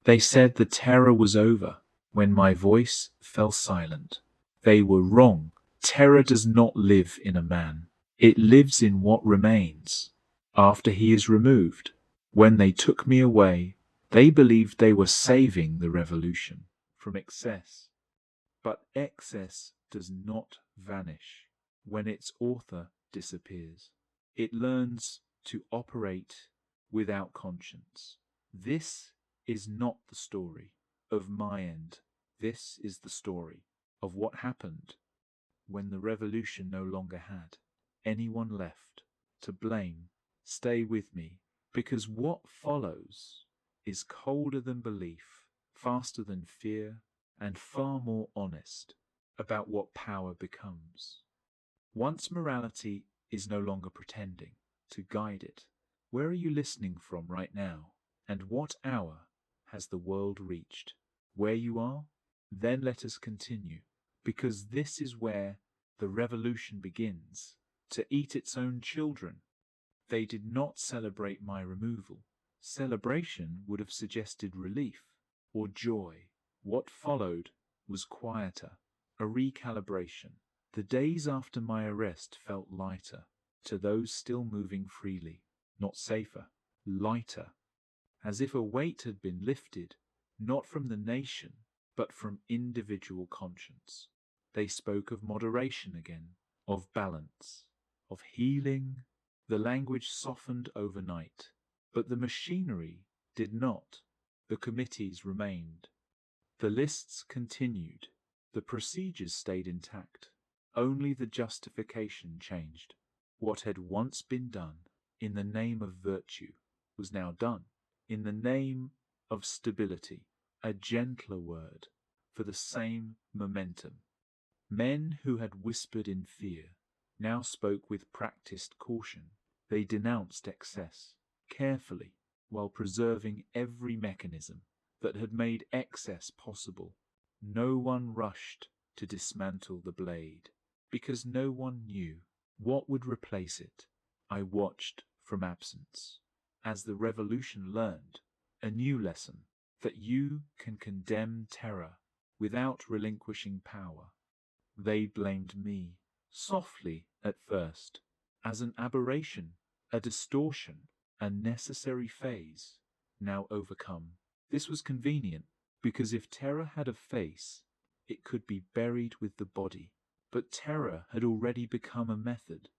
They said the terror was over when my voice fell silent. They were wrong. Terror does not live in a man. It lives in what remains after he is removed. When they took me away, they believed they were saving the revolution from excess. But excess does not vanish when its author disappears. It learns to operate without conscience. This is not the story of my end. This is the story of what happened when the revolution no longer had anyone left to blame. Stay with me, because what follows is colder than belief, faster than fear, and far more honest about what power becomes. Once morality is no longer pretending to guide it, where are you listening from right now? And what hour has the world reached? Where you are? Then let us continue, because this is where the revolution begins, to eat its own children. They did not celebrate my removal. Celebration would have suggested relief or joy. What followed was quieter, a recalibration. The days after my arrest felt lighter to those still moving freely, not safer, lighter, as if a weight had been lifted, not from the nation, but from individual conscience. They spoke of moderation again, of balance, of healing. The language softened overnight, but the machinery did not. The committees remained. The lists continued. The procedures stayed intact. Only the justification changed. What had once been done in the name of virtue was now done in the name of stability, a gentler word for the same momentum. Men who had whispered in fear now spoke with practiced caution. They denounced excess carefully while preserving every mechanism that had made excess possible. No one rushed to dismantle the blade because no one knew what would replace it. I watched from absence as the revolution learned a new lesson, that you can condemn terror without relinquishing power. They blamed me, softly at first, as an aberration, a distortion, a necessary phase, now overcome. This was convenient, because if terror had a face, it could be buried with the body. But terror had already become a method,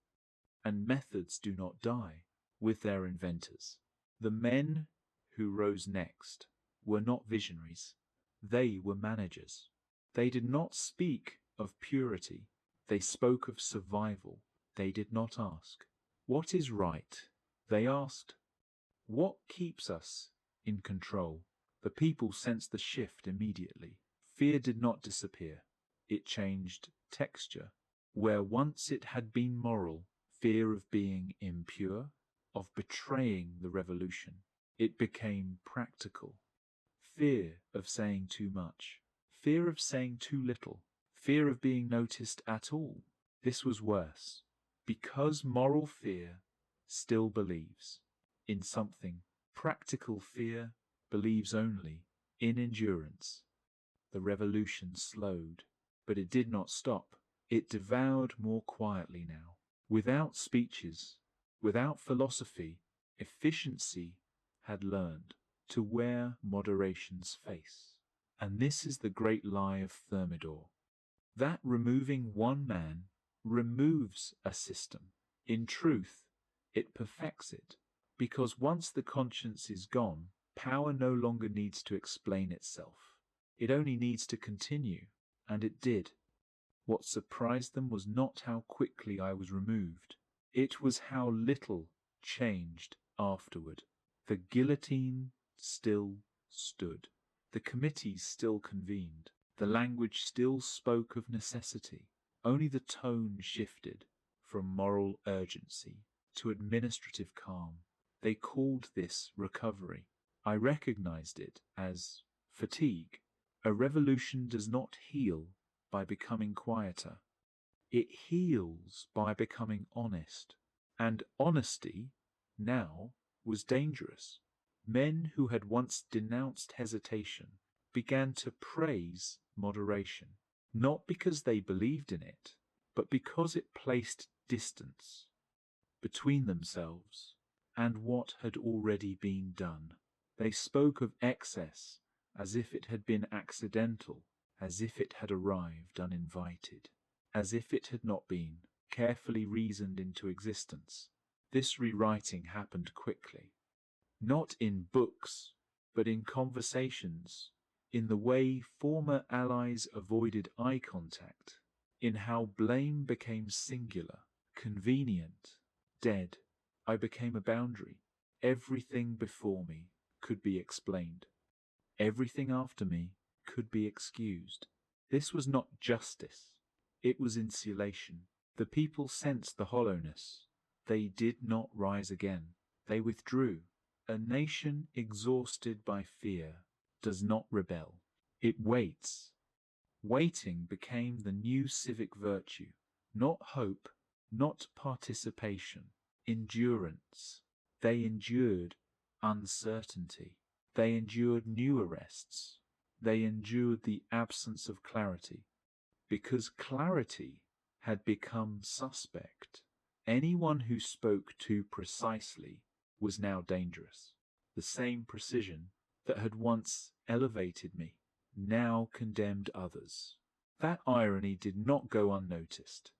and methods do not die with their inventors. The men who rose next were not visionaries. They were managers. They did not speak of purity. They spoke of survival. They did not ask, "What is right?" They asked, "What keeps us in control?" The people sensed the shift immediately. Fear did not disappear. It changed texture. Where once it had been moral, fear of being impure, of betraying the revolution, it became practical. Fear of saying too much, fear of saying too little, fear of being noticed at all. This was worse, because moral fear still believes in something. Practical fear believes only in endurance. The revolution slowed, but it did not stop. It devoured more quietly now. Without speeches, without philosophy, efficiency had learned to wear moderation's face. And this is the great lie of Thermidor, that removing one man removes a system. In truth, it perfects it, because once the conscience is gone, power no longer needs to explain itself. It only needs to continue, and it did. What surprised them was not how quickly I was removed. It was how little changed afterward. The guillotine still stood. The committees still convened. The language still spoke of necessity. Only the tone shifted from moral urgency to administrative calm. They called this recovery. I recognized it as fatigue. A revolution does not heal by becoming quieter. It heals by becoming honest. And honesty now was dangerous. Men who had once denounced hesitation began to praise moderation, not because they believed in it, but because it placed distance between themselves and what had already been done. They spoke of excess as if it had been accidental, as if it had arrived uninvited, as if it had not been carefully reasoned into existence. This rewriting happened quickly, not in books, but in conversations, in the way former allies avoided eye contact, in how blame became singular, convenient, dead. I became a boundary. Everything before me could be explained. Everything after me could be excused. This was not justice. It was insulation. The people sensed the hollowness. They did not rise again. They withdrew. A nation exhausted by fear does not rebel. It waits. Waiting became the new civic virtue. Not hope, not participation, endurance. They endured uncertainty. They endured new arrests. They endured the absence of clarity. Because clarity had become suspect. Anyone who spoke too precisely was now dangerous. The same precision that had once elevated me now condemned others. That irony did not go unnoticed.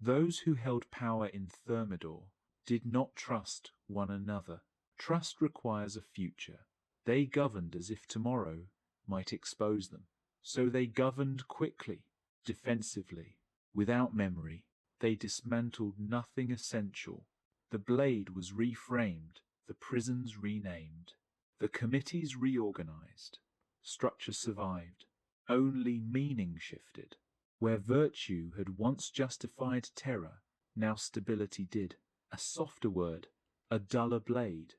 Those who held power in Thermidor did not trust one another. Trust requires a future. They governed as if tomorrow might expose them. So they governed quickly, defensively, without memory. They dismantled nothing essential. The blade was reframed, the prisons renamed, the committees reorganized. Structure survived. Only meaning shifted. Where virtue had once justified terror, now stability did. A softer word, a duller blade.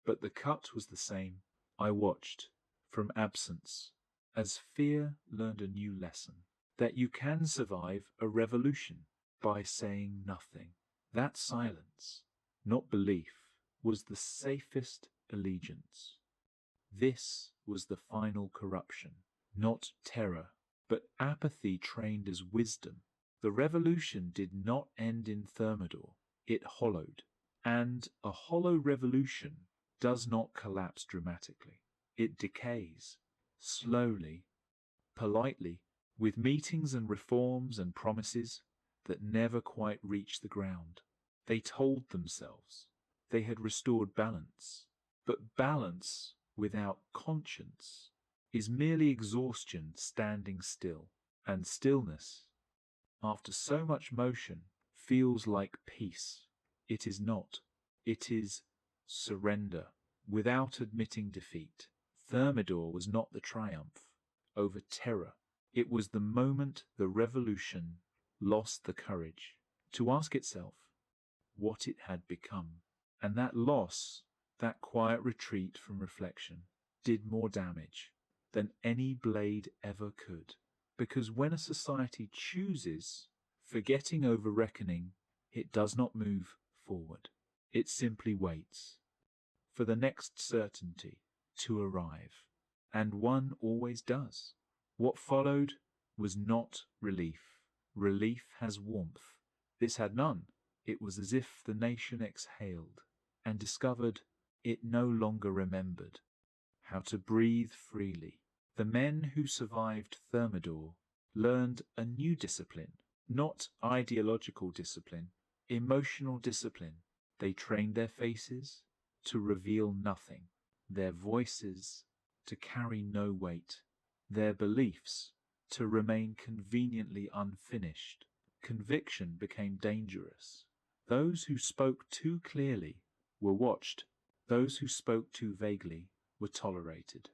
But the cut was the same. I watched, from absence, as fear learned a new lesson. That you can survive a revolution by saying nothing. That silence, not belief, was the safest allegiance. This was the final corruption, not terror, but apathy trained as wisdom. The revolution did not end in Thermidor. It hollowed. And a hollow revolution does not collapse dramatically. It decays, slowly, politely, with meetings and reforms and promises that never quite reach the ground. They told themselves they had restored balance. But balance without conscience is merely exhaustion standing still. And stillness, after so much motion, feels like peace. It is not. It is surrender without admitting defeat. Thermidor was not the triumph over terror. It was the moment the revolution lost the courage to ask itself what it had become. And that loss, that quiet retreat from reflection, did more damage than any blade ever could. Because when a society chooses, forgetting over reckoning, it does not move forward. It simply waits for the next certainty to arrive. And one always does. What followed was not relief. Relief has warmth. This had none. It was as if the nation exhaled and discovered it no longer remembered how to breathe freely. The men who survived Thermidor learned a new discipline, not ideological discipline, emotional discipline. They trained their faces to reveal nothing, their voices to carry no weight, their beliefs to remain conveniently unfinished. Conviction became dangerous. Those who spoke too clearly were watched. Those who spoke too vaguely were tolerated.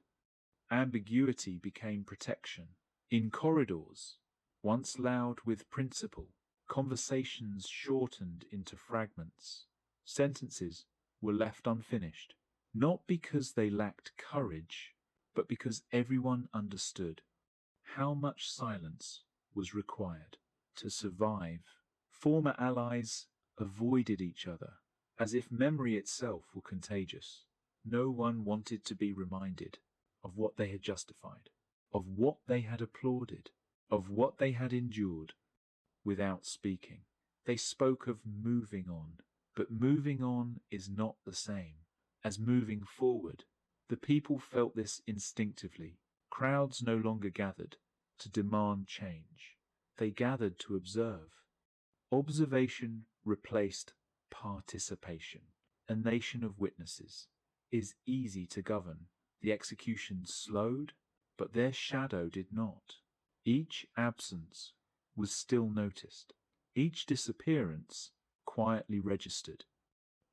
Ambiguity became protection. In corridors, once loud with principle, conversations shortened into fragments. Sentences were left unfinished, not because they lacked courage, but because everyone understood how much silence was required to survive. Former allies avoided each other, as if memory itself were contagious. No one wanted to be reminded of what they had justified, of what they had applauded, of what they had endured. Without speaking, they spoke of moving on, but moving on is not the same as moving forward. The people felt this instinctively. Crowds no longer gathered to demand change. They gathered to observe. Observation replaced participation. A nation of witnesses is easy to govern. The execution slowed, but their shadow did not. Each absence was still noticed. Each disappearance quietly registered.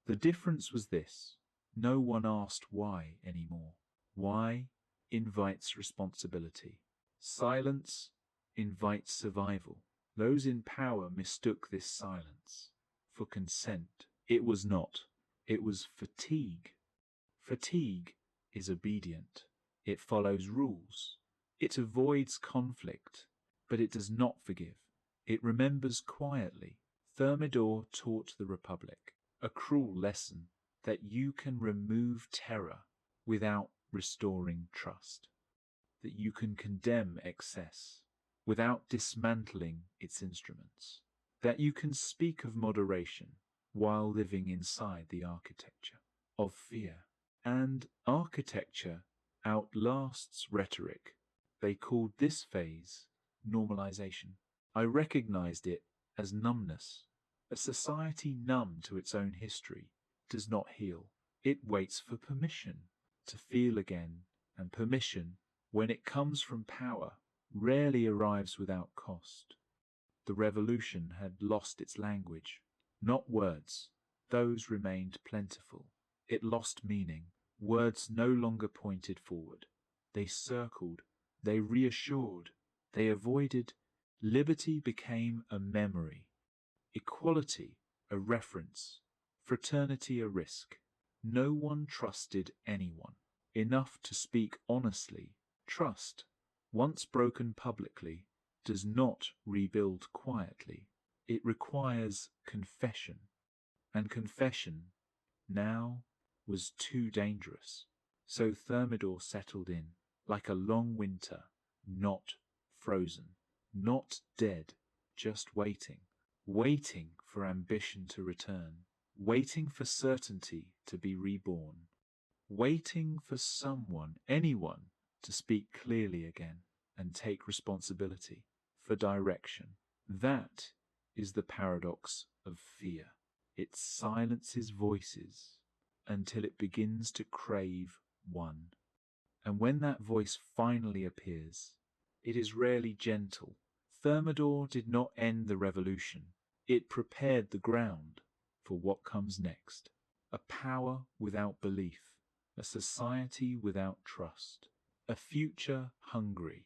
The difference was this: no one asked why anymore. Why invites responsibility. Silence invites survival. Those in power mistook this silence for consent. It was not. It was fatigue. Fatigue is obedient. It follows rules. It avoids conflict, but it does not forgive. It remembers quietly. Thermidor taught the Republic a cruel lesson: that you can remove terror without restoring trust, that you can condemn excess without dismantling its instruments, that you can speak of moderation while living inside the architecture of fear. And architecture outlasts rhetoric. They called this phase normalization. I recognized it as numbness. A society numb to its own history does not heal. It waits for permission to feel again, and permission, when it comes from power, rarely arrives without cost. The revolution had lost its language, not words. Those remained plentiful. It lost meaning. Words no longer pointed forward. They circled. They reassured. They avoided. Liberty became a memory. Equality a reference. Fraternity a risk. No one trusted anyone enough to speak honestly. Trust, once broken publicly, does not rebuild quietly. It requires confession. And confession now was too dangerous. So Thermidor settled in, like a long winter, not frozen, not dead, just waiting. Waiting for ambition to return. Waiting for certainty to be reborn. Waiting for someone, anyone, to speak clearly again and take responsibility for direction. That is the paradox of fear. It silences voices until it begins to crave one. And when that voice finally appears, it is rarely gentle. Thermidor did not end the revolution. It prepared the ground for what comes next. A power without belief. A society without trust. A future hungry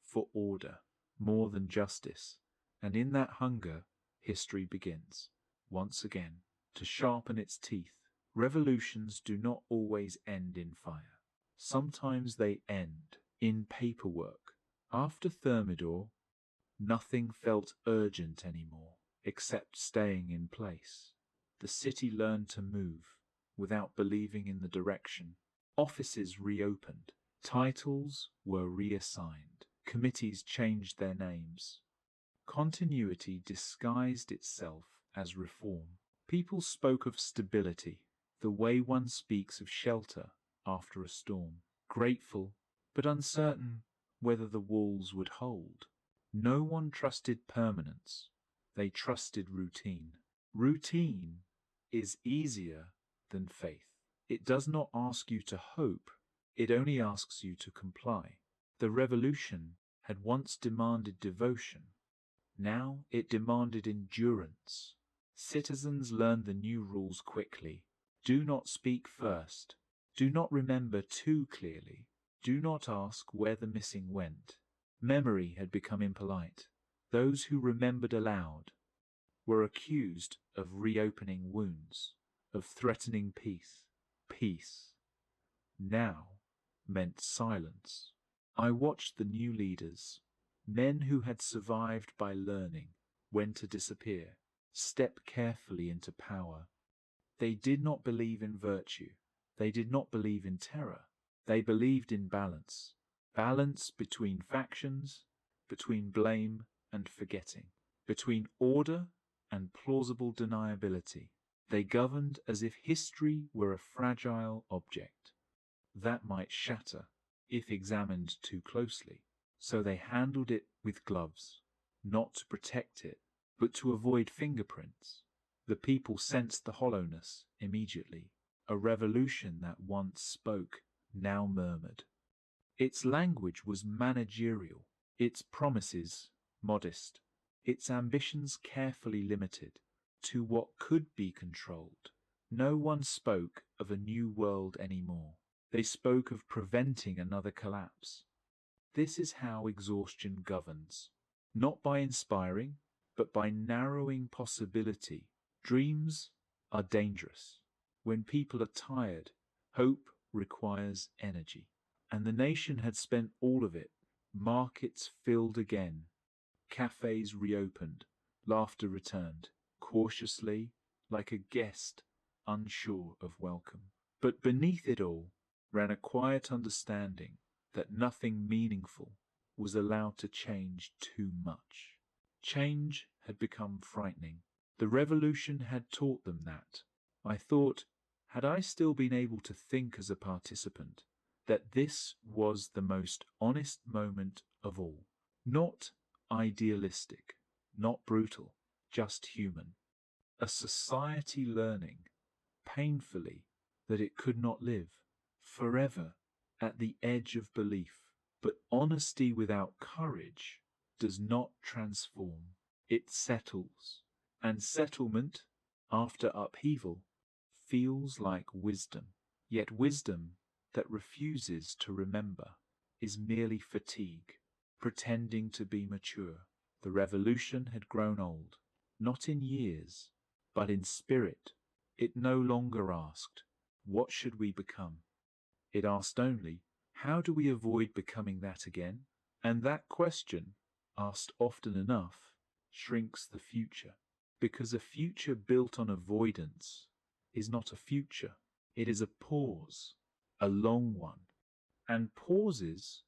for order more than justice. And in that hunger, history begins, once again, to sharpen its teeth. Revolutions do not always end in fire. Sometimes they end in paperwork. After Thermidor, nothing felt urgent anymore, except staying in place. The city learned to move without believing in the direction. Offices reopened. Titles were reassigned. Committees changed their names. Continuity disguised itself as reform. People spoke of stability, the way one speaks of shelter after a storm. Grateful, but uncertain whether the walls would hold. No one trusted permanence. They trusted routine. Routine is easier than faith. It does not ask you to hope. It only asks you to comply. The revolution had once demanded devotion. Now it demanded endurance. Citizens learned the new rules quickly. Do not speak first. Do not remember too clearly. Do not ask where the missing went. Memory had become impolite. Those who remembered aloud were accused of reopening wounds, of threatening peace. Peace now meant silence. I watched the new leaders, men who had survived by learning when to disappear, step carefully into power. They did not believe in virtue. They did not believe in terror. They believed in balance. Balance between factions, between blame and forgetting, between order and plausible deniability. They governed as if history were a fragile object that might shatter if examined too closely. So they handled it with gloves, not to protect it, but to avoid fingerprints. The people sensed the hollowness immediately. A revolution that once spoke now murmured. Its language was managerial, its promises modest, its ambitions carefully limited to what could be controlled. No one spoke of a new world anymore. They spoke of preventing another collapse. This is how exhaustion governs, not by inspiring, but by narrowing possibility. Dreams are dangerous. When people are tired, hope requires energy. And the nation had spent all of it. Markets filled again. Cafes reopened. Laughter returned, cautiously, like a guest unsure of welcome. But beneath it all ran a quiet understanding that nothing meaningful was allowed to change too much. Change had become frightening. The revolution had taught them that. I thought, had I still been able to think as a participant, that this was the most honest moment of all. Not idealistic, not brutal, just human. A society learning, painfully, that it could not live forever at the edge of belief. But honesty without courage does not transform. It settles. And settlement, after upheaval, feels like wisdom. Yet wisdom that refuses to remember is merely fatigue, pretending to be mature. The revolution had grown old, not in years, but in spirit. It no longer asked, "What should we become?" It asked only, "How do we avoid becoming that again?" And that question, asked often enough, shrinks the future. Because a future built on avoidance is not a future. It is a pause, a long one. And pauses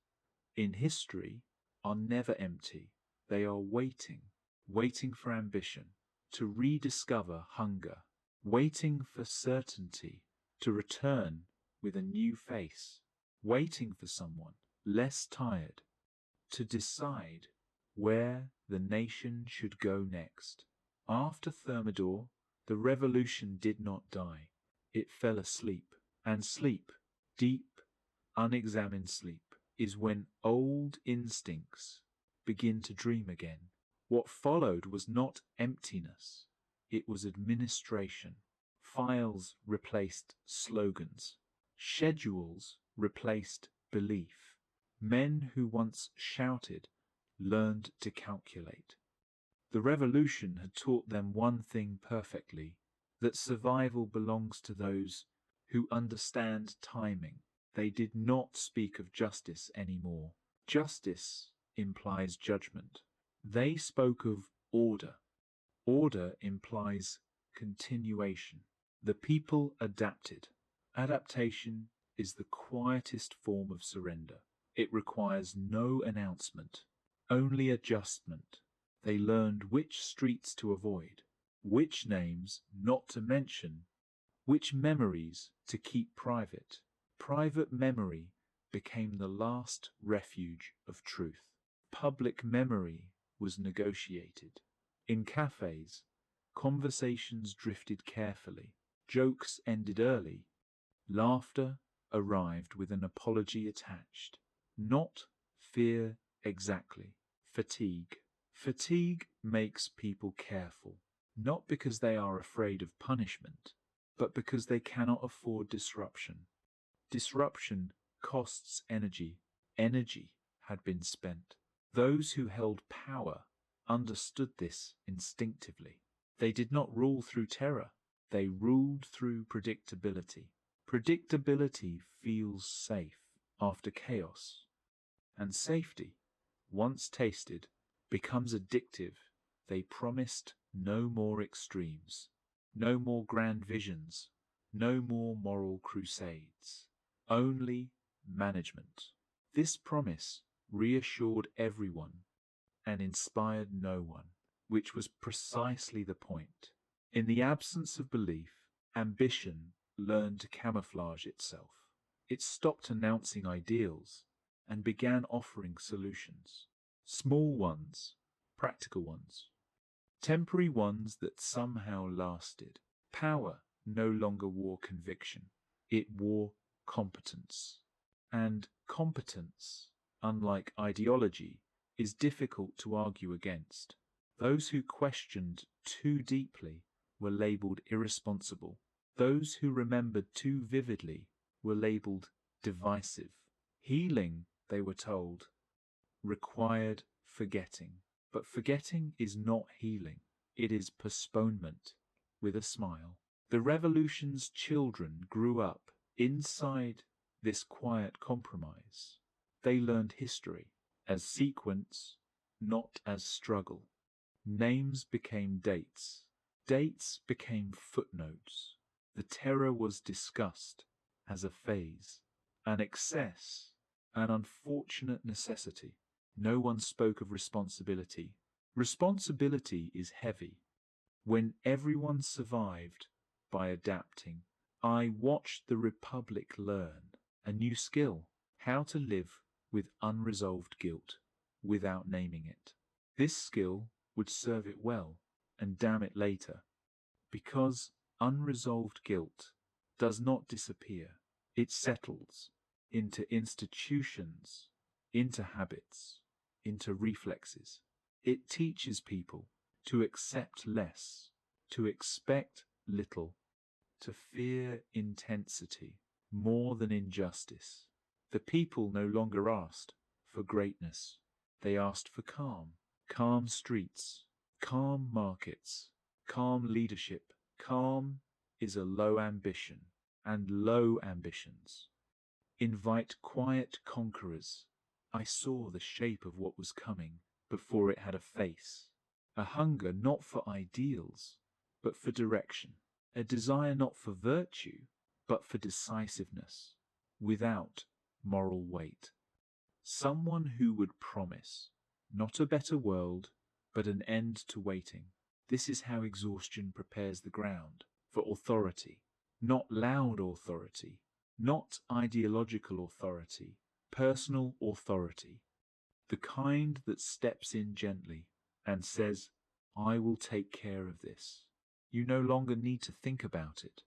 in history are never empty. They are waiting, waiting for ambition to rediscover hunger, waiting for certainty to return with a new face, waiting for someone less tired to decide where the nation should go next. After Thermidor, the revolution did not die. It fell asleep. And sleep, deep, unexamined sleep, is when old instincts begin to dream again. What followed was not emptiness. It was administration. Files replaced slogans. Schedules replaced belief. Men who once shouted learned to calculate. The revolution had taught them one thing perfectly, that survival belongs to those who understand timing. They did not speak of justice anymore. Justice implies judgment. They spoke of order. Order implies continuation. The people adapted. Adaptation is the quietest form of surrender. It requires no announcement, only adjustment. They learned which streets to avoid, which names not to mention, which memories to keep private. Private memory became the last refuge of truth. Public memory was negotiated. In cafes, conversations drifted carefully. Jokes ended early. Laughter arrived with an apology attached. Not fear exactly, fatigue. Fatigue makes people careful, not because they are afraid of punishment, but because they cannot afford disruption. Disruption costs energy. Energy had been spent. Those who held power understood this instinctively. They did not rule through terror. They ruled through predictability. Predictability feels safe after chaos. And safety, once tasted, becomes addictive. They promised no more extremes, no more grand visions, No more moral crusades. Only management. This promise reassured everyone and inspired no one, which was precisely the point. In the absence of belief, ambition learned to camouflage itself. It stopped announcing ideals and began offering solutions. Small ones, practical ones, temporary ones that somehow lasted. Power no longer wore conviction, it wore competence. And competence, unlike ideology, is difficult to argue against. Those who questioned too deeply were labeled irresponsible. Those who remembered too vividly were labeled divisive. Healing, they were told, required forgetting. But forgetting is not healing. It is postponement, with a smile. The revolution's children grew up inside this quiet compromise. They learned history as sequence, not as struggle. Names became dates. Dates became footnotes. The terror was discussed as a phase, an excess, an unfortunate necessity. No one spoke of responsibility. Responsibility is heavy. When everyone survived by adapting, I watched the Republic learn a new skill: how to live with unresolved guilt without naming it. This skill would serve it well and damn it later, because unresolved guilt does not disappear. It settles into institutions, into habits, into reflexes. It teaches people to accept less, to expect little, to fear intensity more than injustice. The people no longer asked for greatness. They asked for calm. Calm streets, calm markets, calm leadership. Calm is a low ambition, and low ambitions invite quiet conquerors. I saw the shape of what was coming before it had a face. A hunger not for ideals, but for direction. A desire not for virtue, but for decisiveness, without moral weight. Someone who would promise not a better world, but an end to waiting. This is how exhaustion prepares the ground for authority. Not loud authority, not ideological authority, personal authority. The kind that steps in gently and says, I will take care of this. You no longer need to think about it.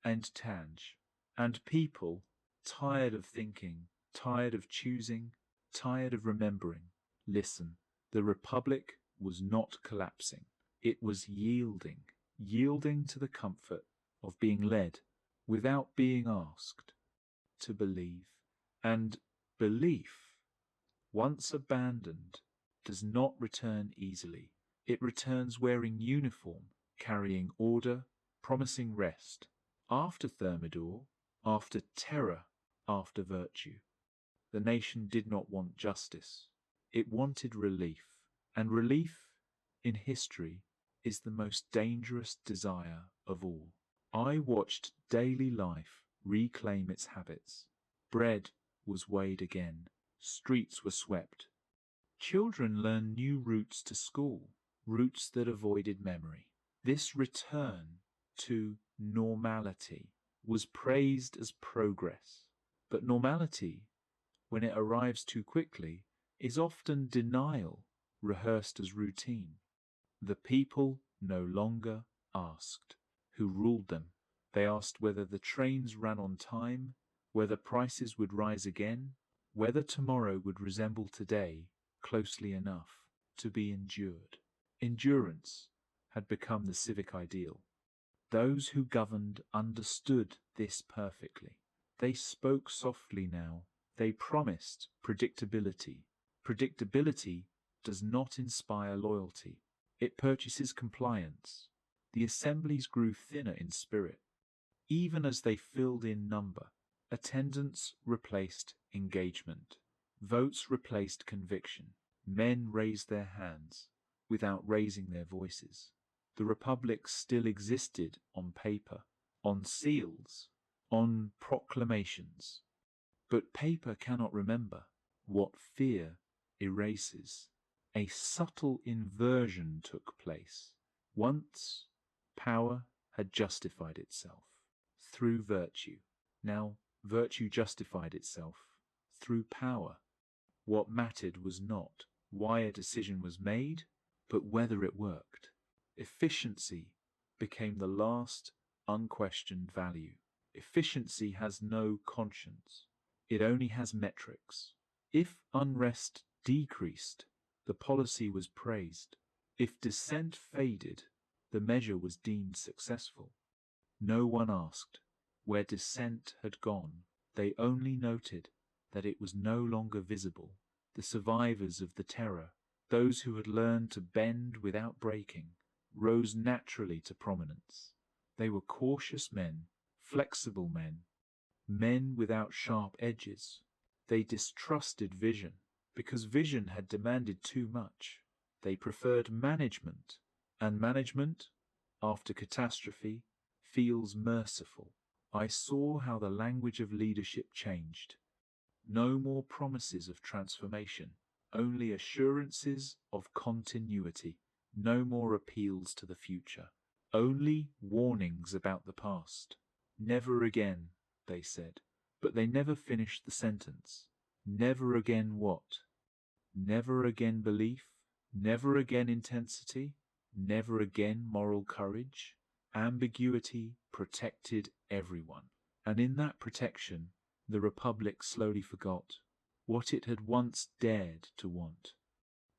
And Tange. And people, tired of thinking, tired of choosing, tired of remembering. Listen, the Republic was not collapsing. It was yielding, yielding to the comfort of being led without being asked to believe. And belief, once abandoned, does not return easily. It returns wearing uniform, carrying order, promising rest. After Thermidor, after terror, after virtue. The nation did not want justice. It wanted relief. And relief, in history, is the most dangerous desire of all. I watched daily life reclaim its habits. Bread was weighed again. Streets were swept. Children learned new routes to school, routes that avoided memory. This return to normality was praised as progress. But normality, when it arrives too quickly, is often denial rehearsed as routine. The people no longer asked who ruled them. They asked whether the trains ran on time, whether prices would rise again, whether tomorrow would resemble today closely enough to be endured. Endurance had become the civic ideal. Those who governed understood this perfectly. They spoke softly now. They promised predictability. Predictability does not inspire loyalty. It purchases compliance. The assemblies grew thinner in spirit. Even as they filled in number, attendance replaced engagement. Votes replaced conviction. Men raised their hands without raising their voices. The Republic still existed on paper, on seals, on proclamations. But paper cannot remember what fear erases. A subtle inversion took place. Once, power had justified itself through virtue. Now, virtue justified itself through power. What mattered was not why a decision was made, but whether it worked. Efficiency became the last unquestioned value. Efficiency has no conscience. It only has metrics. If unrest decreased, the policy was praised. If dissent faded, the measure was deemed successful. No one asked where dissent had gone. They only noted that it was no longer visible. The survivors of the terror, those who had learned to bend without breaking, rose naturally to prominence. They were cautious men, flexible men, men without sharp edges. They distrusted vision because vision had demanded too much. They preferred management, and management, after catastrophe, feels merciful. I saw how the language of leadership changed. No more promises of transformation, only assurances of continuity. No more appeals to the future, only warnings about the past. Never again, they said, but they never finished the sentence. Never again what? Never again belief? Never again intensity? Never again moral courage? Ambiguity protected everyone, and in that protection, the Republic slowly forgot what it had once dared to want.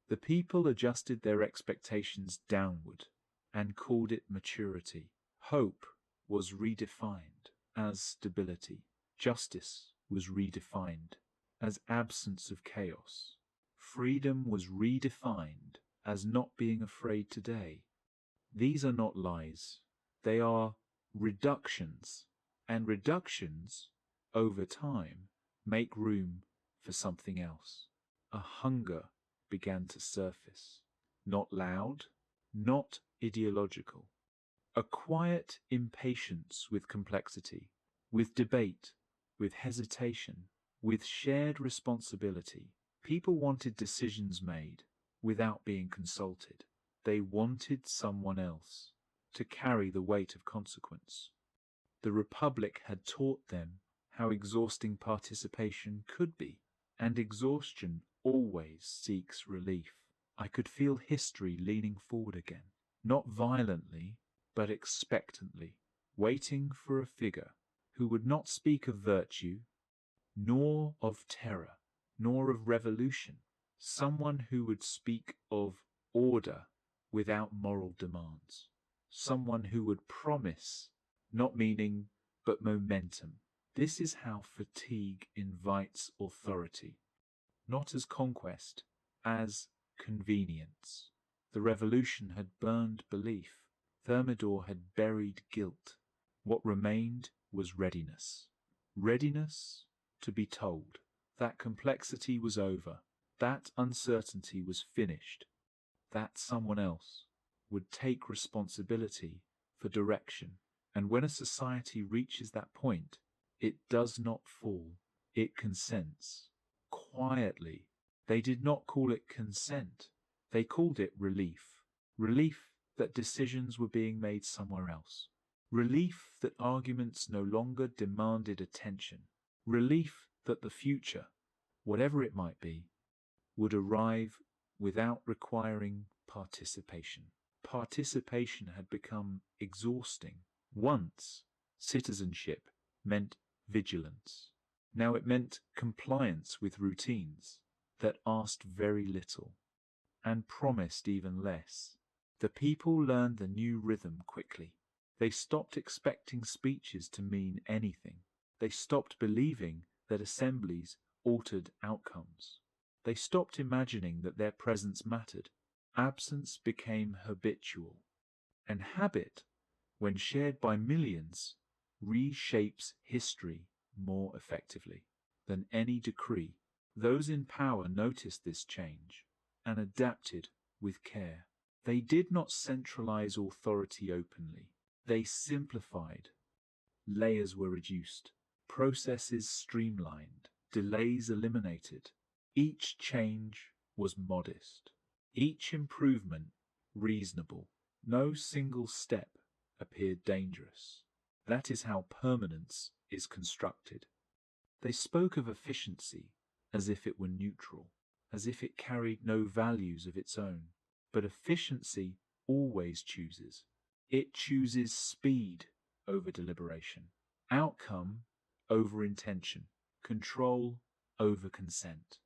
The people adjusted their expectations downward and called it maturity. Hope was redefined as stability. Justice was redefined as absence of chaos. Freedom was redefined as not being afraid today. These are not lies. They are reductions, and reductions, over time, make room for something else. A hunger began to surface, not loud, not ideological. A quiet impatience with complexity, with debate, with hesitation, with shared responsibility. People wanted decisions made without being consulted. They wanted someone else to carry the weight of consequence. The Republic had taught them how exhausting participation could be, and exhaustion always seeks relief. I could feel history leaning forward again, not violently, but expectantly, waiting for a figure who would not speak of virtue, nor of terror, nor of revolution, someone who would speak of order without moral demands, someone who would promise not meaning but momentum. This is how fatigue invites authority, not as conquest, as convenience. The revolution had burned belief. Thermidor had buried guilt. What remained was readiness. Readiness to be told that complexity was over, that uncertainty was finished, that someone else would take responsibility for direction. And when a society reaches that point, it does not fall, it consents. Quietly. They did not call it consent. They called it relief. Relief that decisions were being made somewhere else. Relief that arguments no longer demanded attention. Relief that the future, whatever it might be, would arrive without requiring participation. Participation had become exhausting. Once, citizenship meant vigilance. Now it meant compliance with routines that asked very little and promised even less. The people learned the new rhythm quickly. They stopped expecting speeches to mean anything. They stopped believing that assemblies altered outcomes. They stopped imagining that their presence mattered. Absence became habitual. And habit, when shared by millions, reshapes history more effectively than any decree. Those in power noticed this change and adapted with care. They did not centralize authority openly. They simplified Layers were reduced, processes streamlined, delays eliminated. Each change was modest, each improvement reasonable. No single step appeared dangerous. That is how permanence is constructed. They spoke of efficiency as if it were neutral, as if it carried no values of its own. But efficiency always chooses. It chooses speed over deliberation, outcome over intention, control over consent.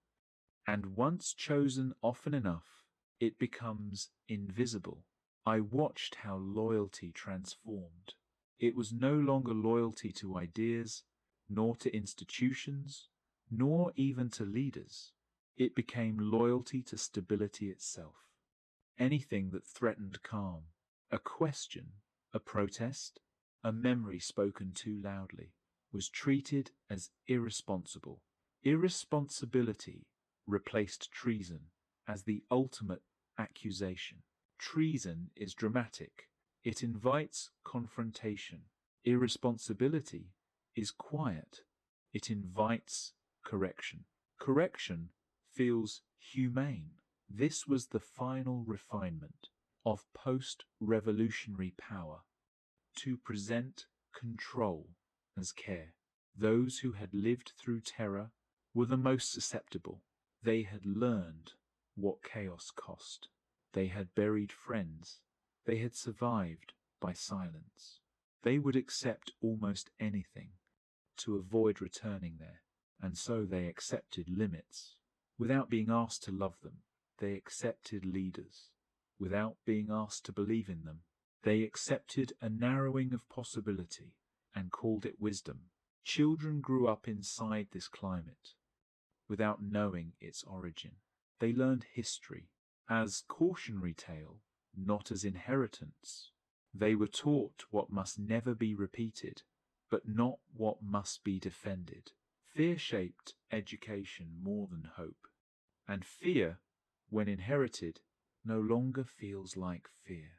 And once chosen often enough, it becomes invisible. I watched how loyalty transformed. It was no longer loyalty to ideas, nor to institutions, nor even to leaders. It became loyalty to stability itself. Anything that threatened calm, a question, a protest, a memory spoken too loudly, was treated as irresponsible. Irresponsibility replaced treason as the ultimate accusation. Treason is dramatic. It invites confrontation. Irresponsibility is quiet. It invites correction. Correction feels humane. This was the final refinement of post-revolutionary power, to present control as care. Those who had lived through terror were the most susceptible. They had learned what chaos cost. They had buried friends. They had survived by silence. They would accept almost anything to avoid returning there, and so they accepted limits without being asked to love them. They accepted leaders without being asked to believe in them. They accepted a narrowing of possibility and called it wisdom. Children grew up inside this climate without knowing its origin. They learned history as cautionary tale, not as inheritance. They were taught what must never be repeated, but not what must be defended. Fear shaped education more than hope. And fear, when inherited, no longer feels like fear.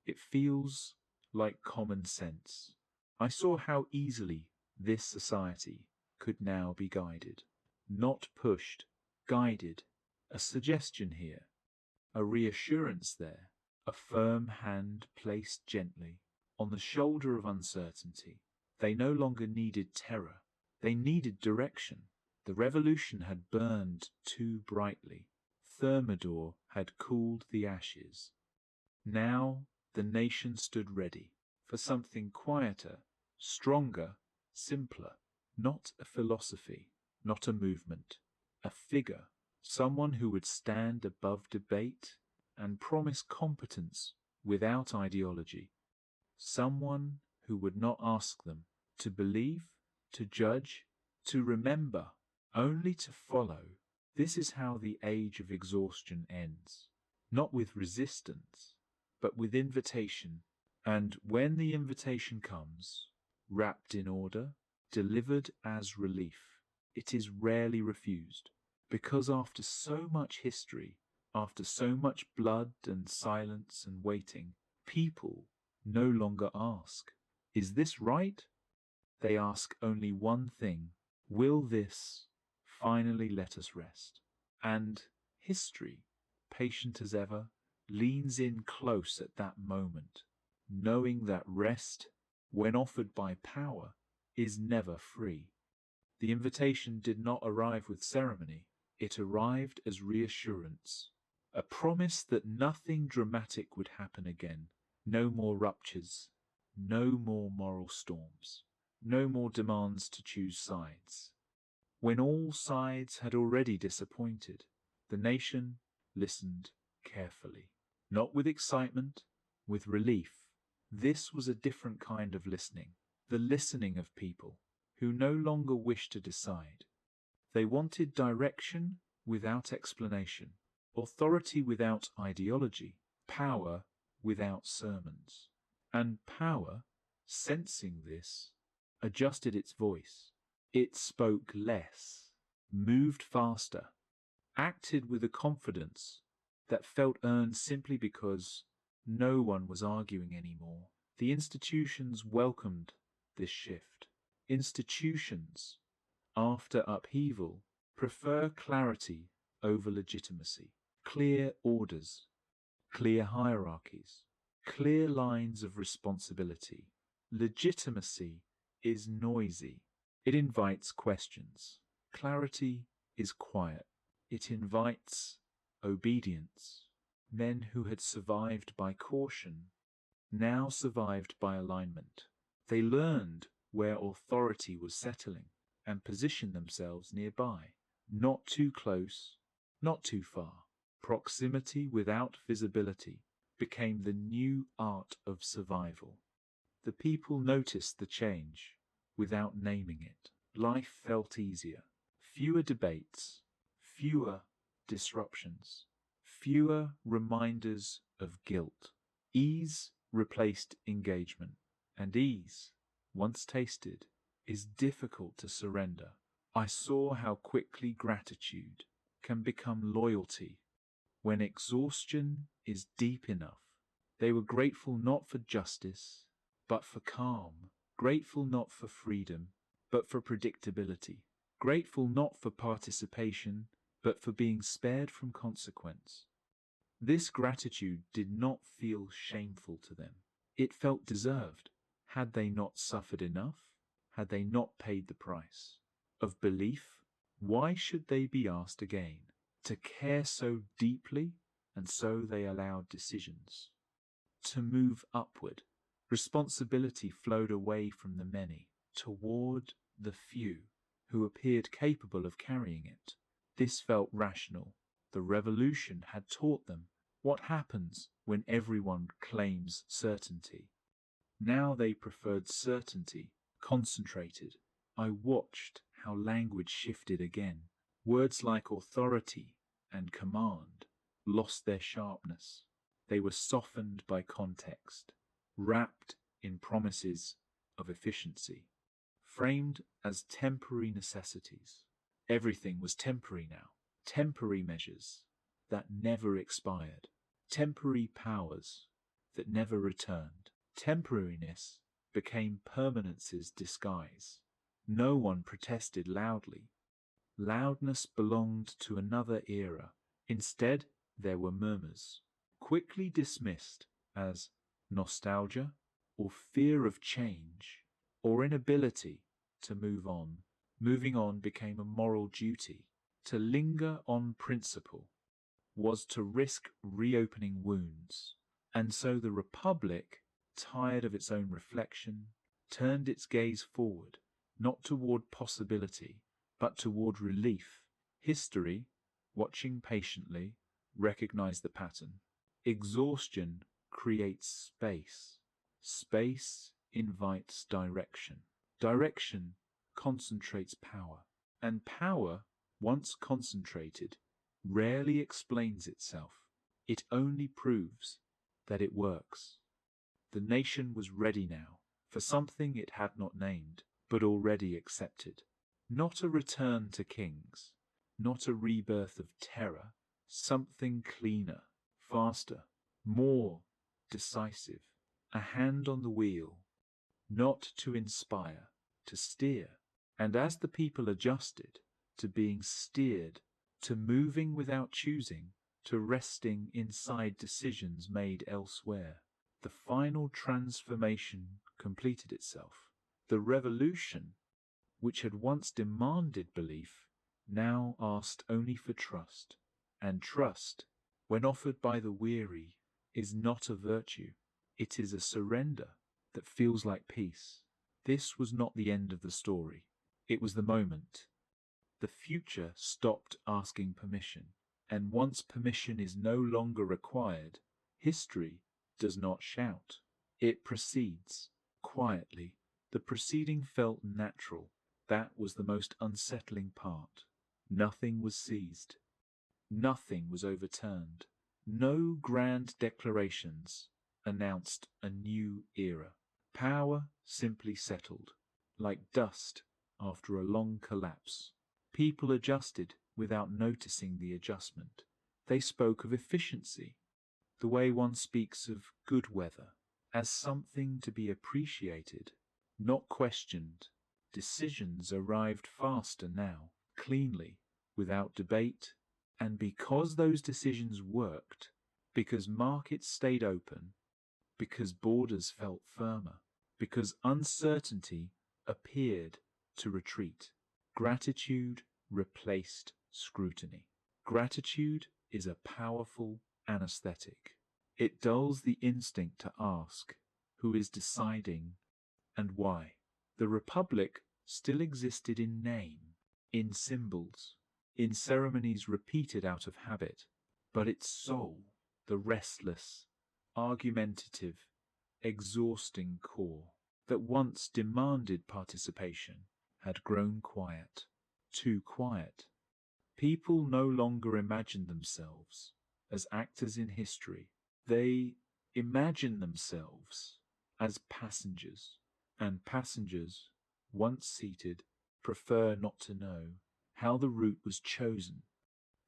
It feels like common sense. I saw how easily this society could now be guided. Not pushed, guided. A suggestion here, a reassurance there, a firm hand placed gently on the shoulder of uncertainty. They no longer needed terror. They needed direction. The revolution had burned too brightly. Thermidor had cooled the ashes. Now the nation stood ready for something quieter, stronger, simpler. Not a philosophy, not a movement, a figure. Someone who would stand above debate and promise competence without ideology. Someone who would not ask them to believe, to judge, to remember, only to follow. This is how the age of exhaustion ends. Not with resistance, but with invitation. And when the invitation comes, wrapped in order, delivered as relief, it is rarely refused. Because after so much history, after so much blood and silence and waiting, people no longer ask, "Is this right?" They ask only one thing: will this finally let us rest? And history, patient as ever, leans in close at that moment, knowing that rest, when offered by power, is never free. The invitation did not arrive with ceremony. It arrived as reassurance, a promise that nothing dramatic would happen again. No more ruptures, no more moral storms, no more demands to choose sides. When all sides had already disappointed, the nation listened carefully, not with excitement, with relief. This was a different kind of listening, the listening of people who no longer wished to decide. They wanted direction without explanation, authority without ideology, power without sermons. And power, sensing this, adjusted its voice. It spoke less, moved faster, acted with a confidence that felt earned simply because no one was arguing anymore. The institutions welcomed this shift. Institutions, after upheaval, prefer clarity over legitimacy. Clear orders, clear hierarchies, clear lines of responsibility. Legitimacy is noisy. It invites questions. Clarity is quiet. It invites obedience. Men who had survived by caution now survived by alignment. They learned where authority was settling and positioned themselves nearby. Not too close, not too far. Proximity without visibility became the new art of survival. The people noticed the change without naming it. Life felt easier. Fewer debates, fewer disruptions, fewer reminders of guilt. Ease replaced engagement, and ease, once tasted, is difficult to surrender. I saw how quickly gratitude can become loyalty when exhaustion is deep enough. They were grateful not for justice, but for calm. Grateful not for freedom, but for predictability. Grateful not for participation, but for being spared from consequence. This gratitude did not feel shameful to them. It felt deserved. Had they not suffered enough? Had they not paid the price? Of belief, why should they be asked again? To care so deeply, and so they allowed decisions to move upward. Responsibility flowed away from the many, toward the few, who appeared capable of carrying it. This felt rational. The revolution had taught them what happens when everyone claims certainty. Now they preferred certainty, concentrated. I watched how language shifted again. Words like authority and command lost their sharpness. They were softened by context, wrapped in promises of efficiency, framed as temporary necessities. Everything was temporary now. Temporary measures that never expired. Temporary powers that never returned. Temporariness became permanence's disguise. No one protested loudly. Loudness belonged to another era. Instead, there were murmurs, quickly dismissed as nostalgia or fear of change or inability to move on. Moving on became a moral duty. To linger on principle was to risk reopening wounds. And so the Republic, tired of its own reflection, turned its gaze forward, not toward possibility, but toward relief. History, watching patiently, recognized the pattern. Exhaustion creates space. Space invites direction. Direction concentrates power. And power, once concentrated, rarely explains itself. It only proves that it works. The nation was ready now for something it had not named, but already accepted. Not a return to kings, not a rebirth of terror, something cleaner, faster, more decisive. A hand on the wheel, not to inspire, to steer. And as the people adjusted to being steered, to moving without choosing, to resting inside decisions made elsewhere, the final transformation completed itself. The revolution, which had once demanded belief, now asked only for trust. And trust, when offered by the weary, is not a virtue. It is a surrender that feels like peace. This was not the end of the story. It was the moment. The future stopped asking permission. And once permission is no longer required, history does not shout. It proceeds quietly. The proceeding felt natural. That was the most unsettling part. Nothing was seized. Nothing was overturned. No grand declarations announced a new era. Power simply settled, like dust after a long collapse. People adjusted without noticing the adjustment. They spoke of efficiency, the way one speaks of good weather, as something to be appreciated, not questioned. Decisions arrived faster now, cleanly, without debate, and because those decisions worked, because markets stayed open, because borders felt firmer, because uncertainty appeared to retreat, gratitude replaced scrutiny. Gratitude is a powerful anesthetic. It dulls the instinct to ask who is deciding and why. The Republic still existed in name, in symbols, in ceremonies repeated out of habit, but its soul, the restless, argumentative, exhausting core that once demanded participation, had grown quiet, too quiet. People no longer imagined themselves as actors in history. They imagined themselves as passengers, and passengers, once seated, prefer not to know how the route was chosen.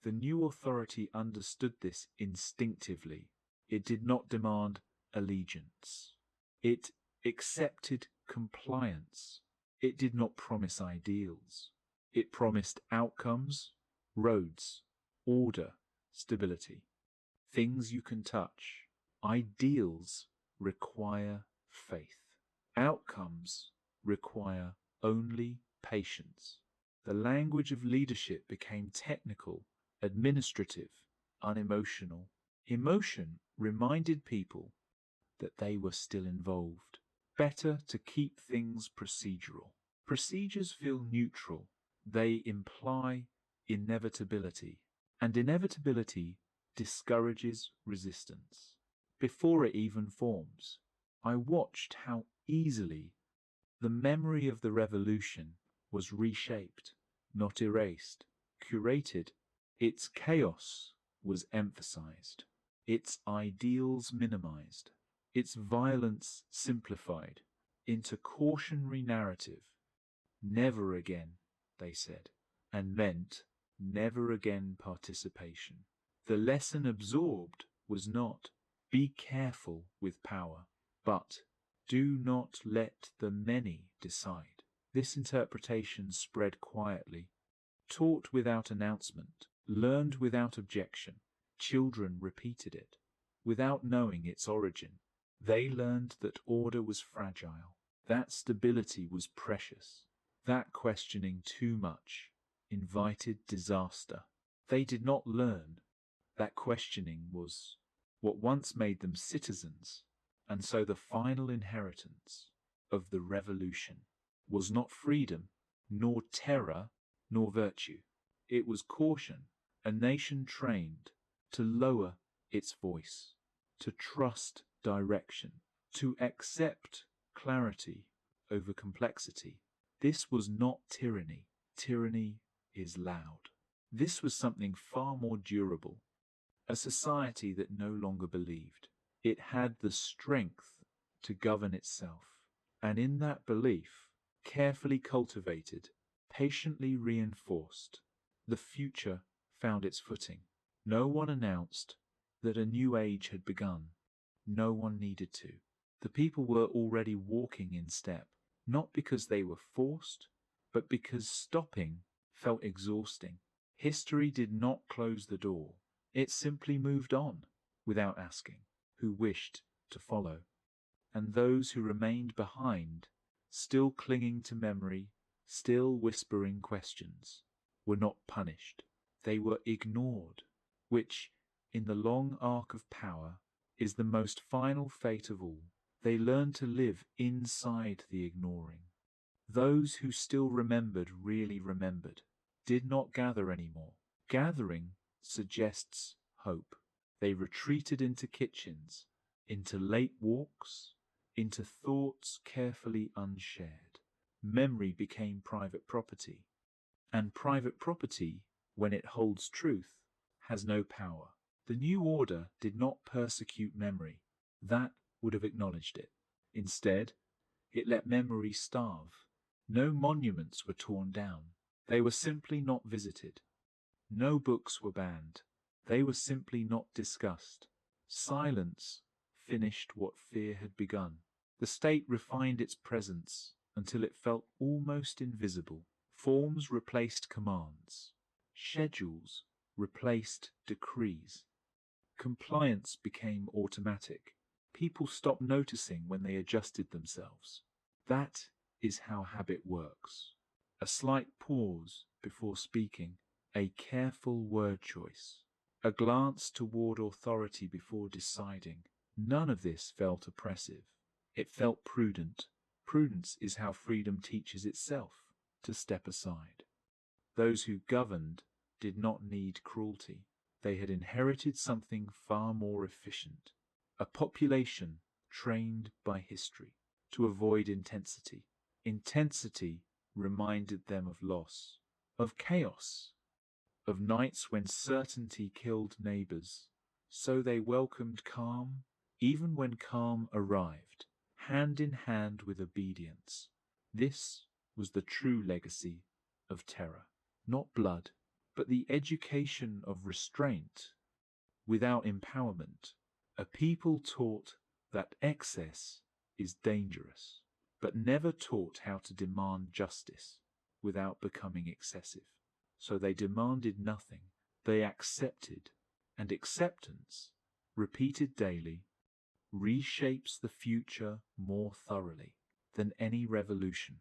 The new authority understood this instinctively. It did not demand allegiance. It accepted compliance. It did not promise ideals. It promised outcomes, roads, order, stability, things you can touch. Ideals require faith. Outcomes require only patience. The language of leadership became technical, administrative, unemotional. Emotion reminded people that they were still involved. Better to keep things procedural. Procedures feel neutral. They imply inevitability, and inevitability discourages resistance before it even forms. I watched how easily the memory of the revolution was reshaped, not erased, curated. Its chaos was emphasized, its ideals minimized, its violence simplified into cautionary narrative. Never again, they said, and meant never again participation. The lesson absorbed was not be careful with power, but do not let the many decide. This interpretation spread quietly, taught without announcement, learned without objection. Children repeated it, without knowing its origin. They learned that order was fragile, that stability was precious, that questioning too much invited disaster. They did not learn that questioning was what once made them citizens, and so the final inheritance of the revolution was not freedom, nor terror, nor virtue. It was caution, a nation trained to lower its voice, to trust direction, to accept clarity over complexity. This was not tyranny. Tyranny is loud. This was something far more durable, a society that no longer believed. It had the strength to govern itself, and in that belief, carefully cultivated, patiently reinforced, the future found its footing. No one announced that a new age had begun. No one needed to. The people were already walking in step, not because they were forced, but because stopping felt exhausting. History did not close the door. It simply moved on, without asking who wished to follow. And those who remained behind, still clinging to memory, still whispering questions, were not punished. They were ignored, which, in the long arc of power, is the most final fate of all. They learned to live inside the ignoring. Those who still remembered really remembered, did not gather anymore. Gathering suggests hope. They retreated into kitchens, into late walks, into thoughts carefully unshared. Memory became private property, and private property, when it holds truth, has no power. The new order did not persecute memory. That would have acknowledged it. Instead, it let memory starve. No monuments were torn down. They were simply not visited. No books were banned. They were simply not discussed. Silence finished what fear had begun. The state refined its presence until it felt almost invisible. Forms replaced commands. Schedules replaced decrees. Compliance became automatic. People stopped noticing when they adjusted themselves. That is how habit works. A slight pause before speaking, a careful word choice, a glance toward authority before deciding. None of this felt oppressive. It felt prudent. Prudence is how freedom teaches itself to step aside. Those who governed did not need cruelty. They had inherited something far more efficient, a population trained by history to avoid intensity. Intensity reminded them of loss, of chaos, of nights when certainty killed neighbors. So they welcomed calm, even when calm arrived, hand in hand with obedience. This was the true legacy of terror. Not blood, but the education of restraint without empowerment. A people taught that excess is dangerous, but never taught how to demand justice without becoming excessive. So they demanded nothing, they accepted, and acceptance, repeated daily, reshapes the future more thoroughly than any revolution.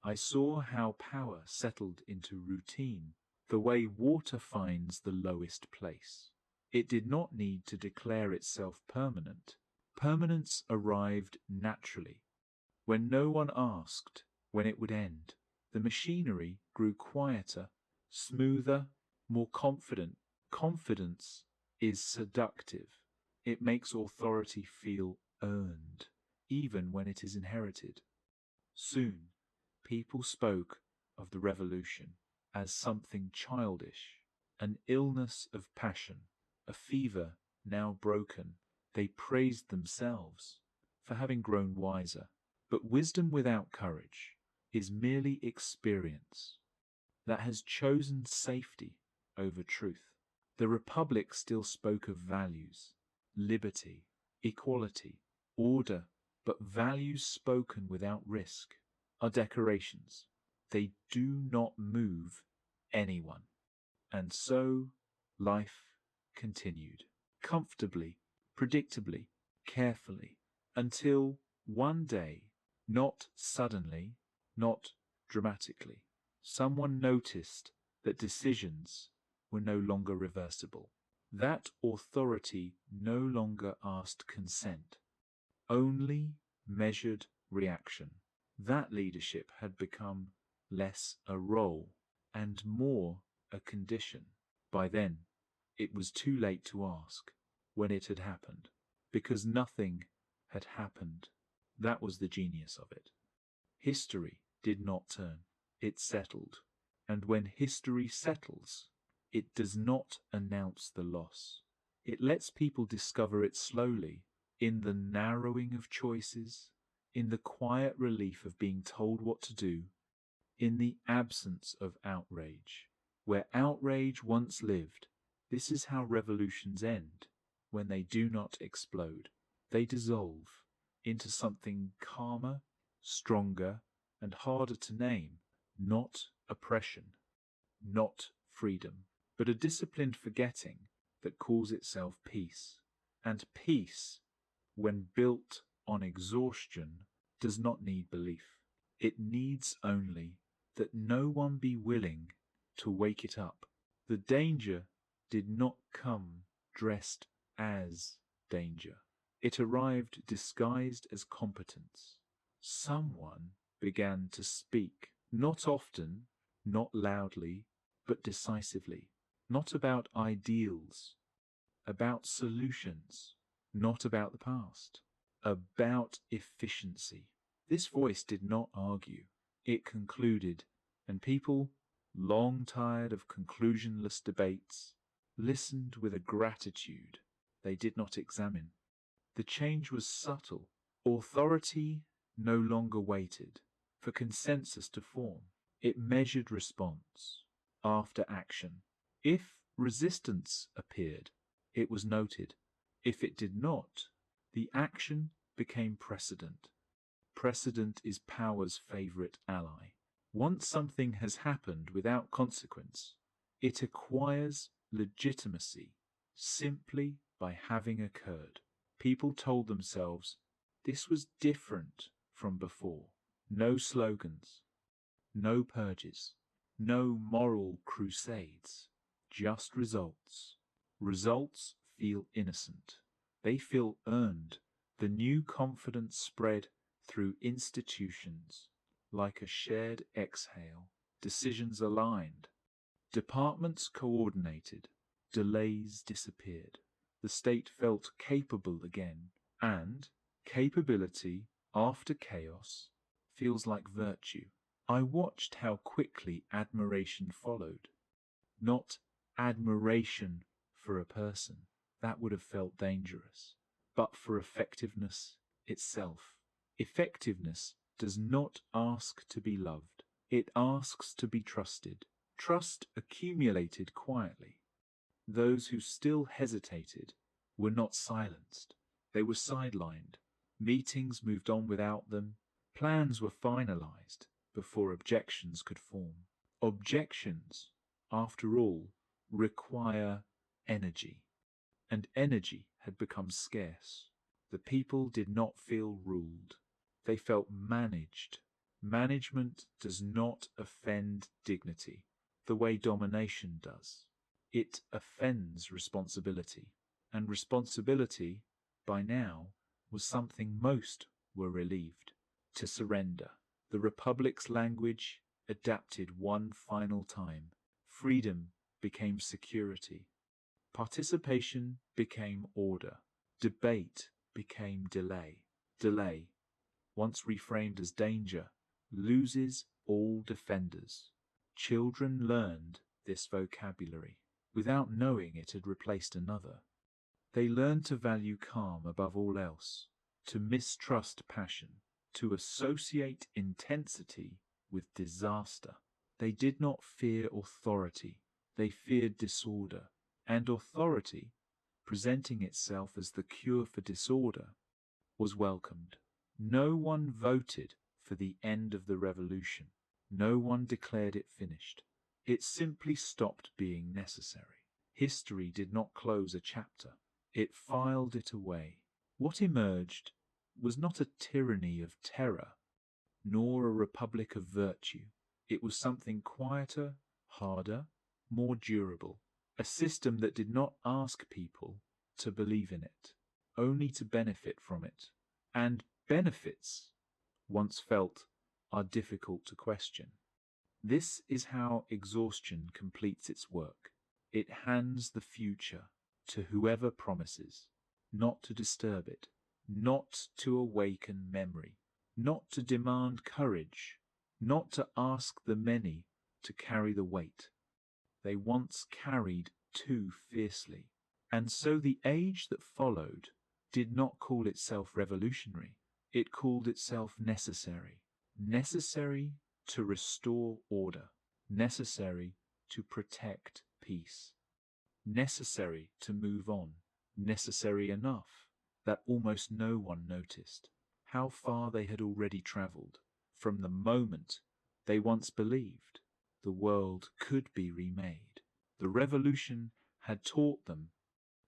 I saw how power settled into routine, the way water finds the lowest place. It did not need to declare itself permanent. Permanence arrived naturally. When no one asked when it would end, the machinery grew quieter, smoother, more confident. Confidence is seductive. It makes authority feel earned, even when it is inherited. Soon, people spoke of the revolution as something childish, an illness of passion, a fever now broken. They praised themselves for having grown wiser. But wisdom without courage is merely experience that has chosen safety over truth. The Republic still spoke of values, liberty, equality, order, but values spoken without risk are decorations. They do not move anyone. And so life continued, comfortably, predictably, carefully, until one day, not suddenly, not dramatically, someone noticed that decisions were no longer reversible. That authority no longer asked consent, only measured reaction. That leadership had become less a role and more a condition. By then, it was too late to ask when it had happened, because nothing had happened. That was the genius of it. History did not turn, it settled. And when history settles, it does not announce the loss. It lets people discover it slowly, in the narrowing of choices, in the quiet relief of being told what to do, in the absence of outrage. Where outrage once lived, this is how revolutions end. When they do not explode, they dissolve into something calmer, stronger, and harder to name. Not oppression, not freedom, but a disciplined forgetting that calls itself peace. And peace, when built on exhaustion, does not need belief. It needs only that no one be willing to wake it up. The danger did not come dressed as danger. It arrived disguised as competence. Someone began to speak, not often, not loudly, but decisively, not about ideals, about solutions, not about the past, about efficiency. This voice did not argue. It concluded, and people, long tired of conclusionless debates, listened with a gratitude they did not examine. The change was subtle. Authority no longer waited for consensus to form. It measured response after action. If resistance appeared, it was noted. If it did not, the action became precedent. Precedent is power's favorite ally. Once something has happened without consequence, it acquires legitimacy simply by having occurred. People told themselves this was different from before. No slogans, no purges, no moral crusades, just results. Results feel innocent. They feel earned. The new confidence spread through institutions like a shared exhale. Decisions aligned. Departments coordinated. Delays disappeared. The state felt capable again, and capability after chaos feels like virtue. I watched how quickly admiration followed. Not admiration for a person, that would have felt dangerous, but for effectiveness itself. Effectiveness does not ask to be loved, it asks to be trusted. Trust accumulated quietly. Those who still hesitated were not silenced, they were sidelined. Meetings moved on without them, plans were finalized before objections could form. Objections, after all, require energy, and energy had become scarce. The people did not feel ruled, they felt managed. Management does not offend dignity the way domination does. It offends responsibility, and responsibility, by now, was something most were relieved to surrender. The Republic's language adapted one final time. Freedom became security. Participation became order. Debate became delay. Delay, once reframed as danger, loses all defenders. Children learned this vocabulary. Without knowing it had replaced another. They learned to value calm above all else, to mistrust passion, to associate intensity with disaster. They did not fear authority, they feared disorder, and authority, presenting itself as the cure for disorder, was welcomed. No one voted for the end of the revolution. No one declared it finished. It simply stopped being necessary. History did not close a chapter. It filed it away. What emerged was not a tyranny of terror, nor a republic of virtue. It was something quieter, harder, more durable. A system that did not ask people to believe in it, only to benefit from it. And benefits, once felt, are difficult to question. This is how exhaustion completes its work. It hands the future to whoever promises, not to disturb it, not to awaken memory, not to demand courage, not to ask the many to carry the weight they once carried too fiercely. And so the age that followed did not call itself revolutionary. It called itself necessary. Necessary to restore order. Necessary to protect peace. Necessary to move on. Necessary enough that almost no one noticed how far they had already travelled from the moment they once believed the world could be remade. The revolution had taught them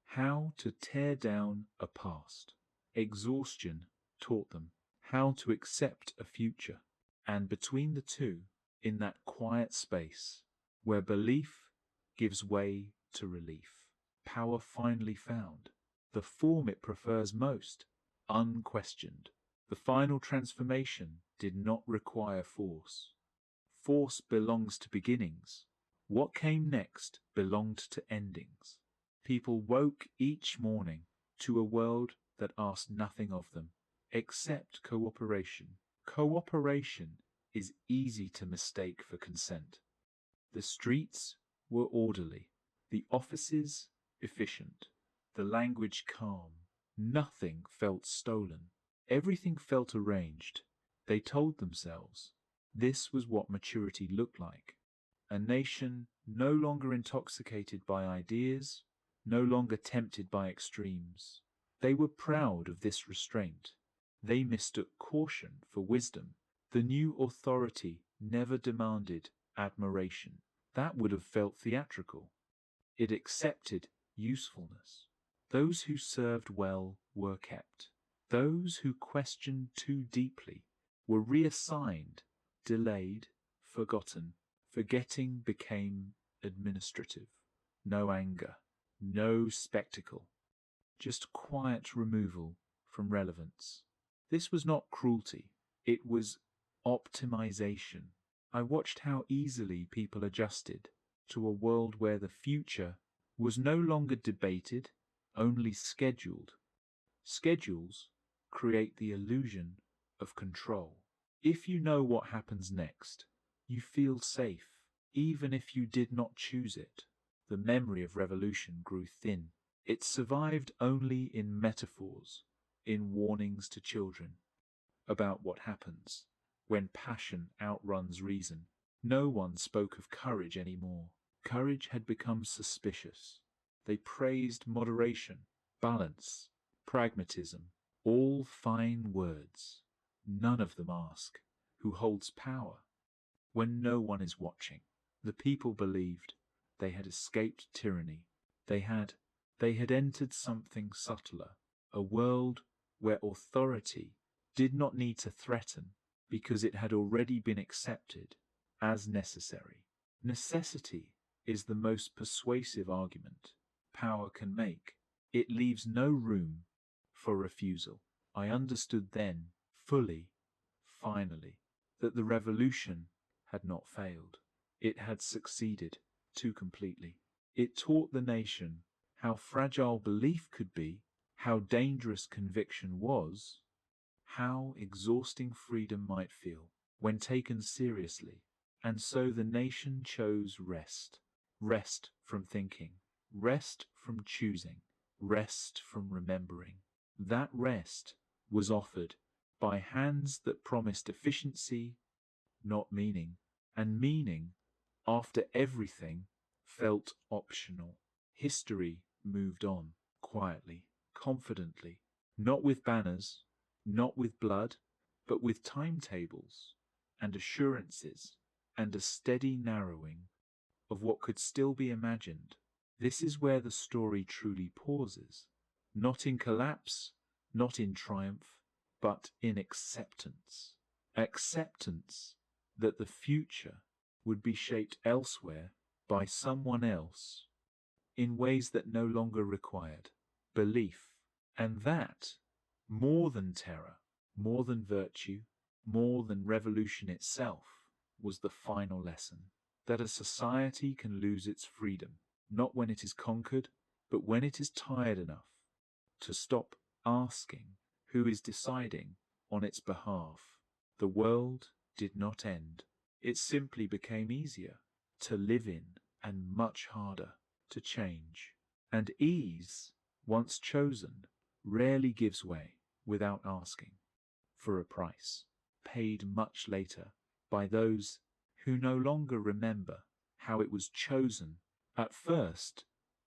how to tear down a past. Exhaustion taught them how to accept a future. And between the two, in that quiet space where belief gives way to relief, power finally found the form it prefers most, unquestioned. The final transformation did not require force. Force belongs to beginnings. What came next belonged to endings. People woke each morning to a world that asked nothing of them except cooperation. Cooperation is easy to mistake for consent. The streets were orderly, the offices efficient, the language calm. Nothing felt stolen. Everything felt arranged. They told themselves this was what maturity looked like. A nation no longer intoxicated by ideas, no longer tempted by extremes. They were proud of this restraint. They mistook caution for wisdom. The new authority never demanded admiration. That would have felt theatrical. It accepted usefulness. Those who served well were kept. Those who questioned too deeply were reassigned, delayed, forgotten. Forgetting became administrative. No anger, no spectacle, just quiet removal from relevance. This was not cruelty, it was optimization. I watched how easily people adjusted to a world where the future was no longer debated, only scheduled. Schedules create the illusion of control. If you know what happens next, you feel safe, even if you did not choose it. The memory of revolution grew thin. It survived only in metaphors, in warnings to children about what happens when passion outruns reason. No one spoke of courage anymore. Courage had become suspicious. They praised moderation, balance, pragmatism, all fine words. None of them ask, who holds power? When no one is watching, the people believed they had escaped tyranny. They had entered something subtler, a world where authority did not need to threaten because it had already been accepted as necessary. Necessity is the most persuasive argument power can make. It leaves no room for refusal. I understood then, fully, finally, that the revolution had not failed. It had succeeded too completely. It taught the nation how fragile belief could be, how dangerous conviction was, how exhausting freedom might feel when taken seriously. And so the nation chose rest. Rest from thinking, rest from choosing, rest from remembering. That rest was offered by hands that promised efficiency, not meaning, and meaning, after everything, felt optional. History moved on, quietly, confidently, not with banners, not with blood, but with timetables and assurances and a steady narrowing of what could still be imagined. This is where the story truly pauses, not in collapse, not in triumph, but in acceptance. Acceptance that the future would be shaped elsewhere by someone else in ways that no longer required belief. And that, more than terror, more than virtue, more than revolution itself, was the final lesson. That a society can lose its freedom, not when it is conquered, but when it is tired enough to stop asking who is deciding on its behalf. The world did not end. It simply became easier to live in and much harder to change. And ease, once chosen, rarely gives way without asking for a price, paid much later by those who no longer remember how it was chosen. At first,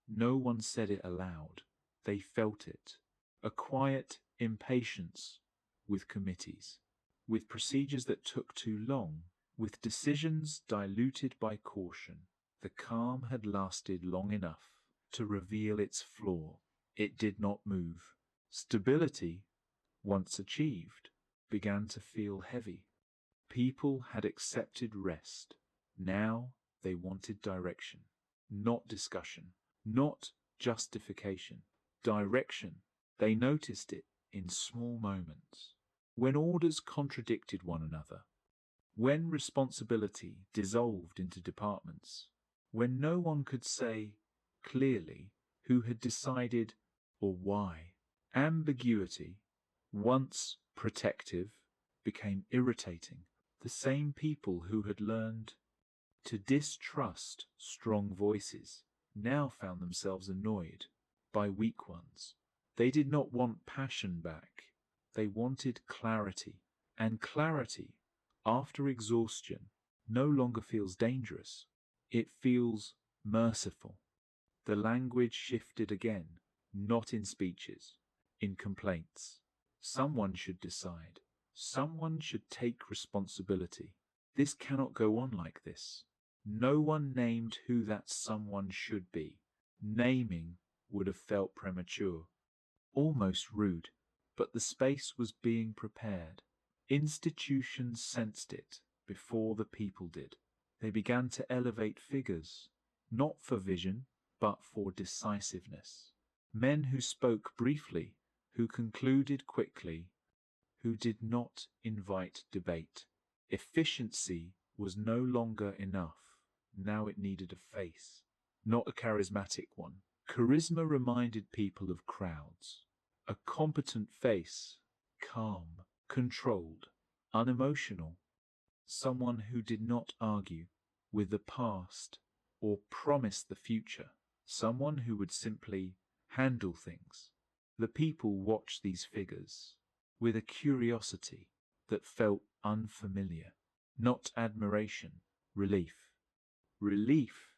no one said it aloud. They felt it. A quiet impatience with committees, with procedures that took too long, with decisions diluted by caution. The calm had lasted long enough to reveal its flaw. It did not move. Stability, once achieved, began to feel heavy. People had accepted rest. Now they wanted direction, not discussion, not justification. Direction. They noticed it in small moments. When orders contradicted one another, when responsibility dissolved into departments, when no one could say clearly who had decided or why. Ambiguity, once protective, became irritating. The same people who had learned to distrust strong voices now found themselves annoyed by weak ones. They did not want passion back. They wanted clarity. And clarity, after exhaustion, no longer feels dangerous. It feels merciful. The language shifted again, not in speeches, in complaints. Someone should decide. Someone should take responsibility. This cannot go on like this. No one named who that someone should be. Naming would have felt premature, almost rude, but the space was being prepared. Institutions sensed it before the people did. They began to elevate figures, not for vision, but for decisiveness. Men who spoke briefly, who concluded quickly, who did not invite debate. Efficiency was no longer enough. Now it needed a face, not a charismatic one. Charisma reminded people of crowds. A competent face, calm, controlled, unemotional. Someone who did not argue with the past or promise the future. Someone who would simply handle things. The people watched these figures with a curiosity that felt unfamiliar, not admiration, relief. Relief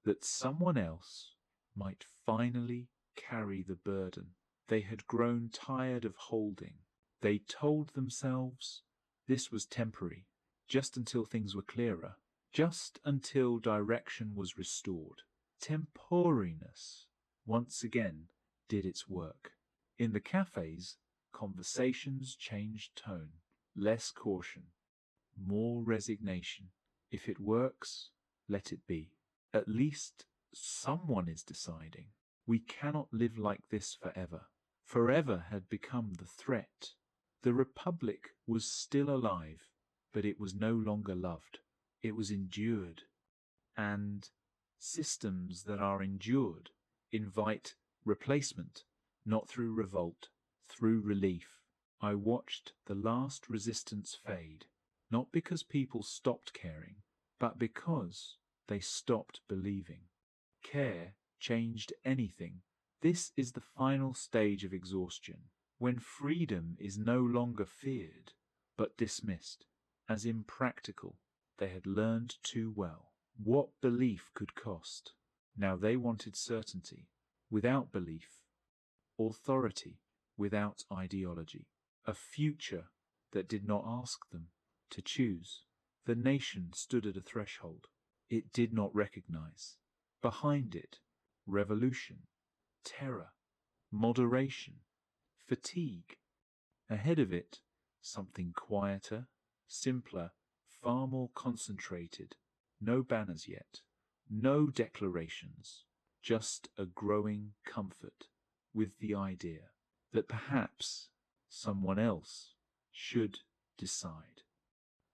that someone else might finally carry the burden they had grown tired of holding. They told themselves this was temporary, just until things were clearer, just until direction was restored. Temporariness once again did its work. In the cafes, conversations changed tone, less caution, more resignation. If it works, let it be. At least someone is deciding. We cannot live like this forever. Forever had become the threat. The Republic was still alive, but it was no longer loved. It was endured. And systems that are endured invite replacement, not through revolt, through relief. I watched the last resistance fade, not because people stopped caring, but because they stopped believing. Care changed anything. This is the final stage of exhaustion, when freedom is no longer feared, but dismissed as impractical. They had learned too well what belief could cost. Now they wanted certainty without belief, authority without ideology, a future that did not ask them to choose. The nation stood at a threshold it did not recognize. Behind it, revolution, terror, moderation, fatigue. Ahead of it, something quieter, simpler, far more concentrated. No banners yet, no declarations, just a growing comfort with the idea that perhaps someone else should decide.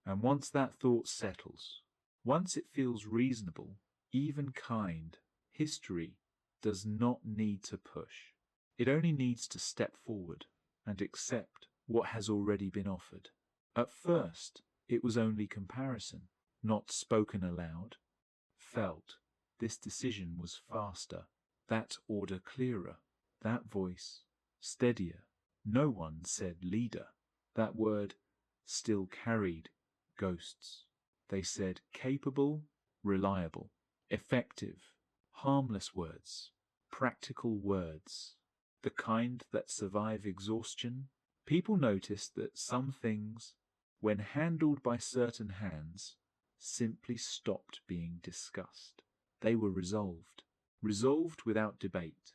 And once that thought settles, once it feels reasonable, even kind, history does not need to push. It only needs to step forward and accept what has already been offered. At first, it was only comparison, not spoken aloud. Felt, this decision was faster, that order clearer, that voice steadier. No one said leader. That word still carried ghosts. They said capable, reliable, effective, harmless words, practical words, the kind that survive exhaustion. People noticed that some things, when handled by certain hands, simply stopped being discussed. They were resolved. Resolved without debate,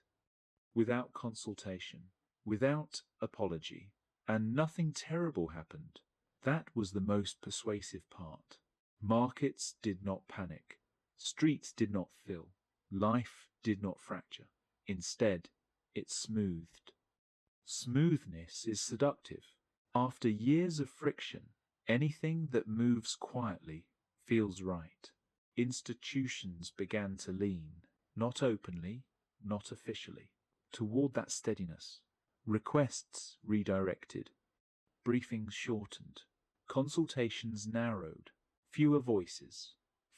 without consultation, without apology. And nothing terrible happened. That was the most persuasive part. Markets did not panic. Streets did not fill. Life did not fracture. Instead, it smoothed. Smoothness is seductive. After years of friction, anything that moves quietly feels right. Institutions began to lean, not openly, not officially, toward that steadiness. Requests redirected. Briefings shortened. Consultations narrowed. Fewer voices.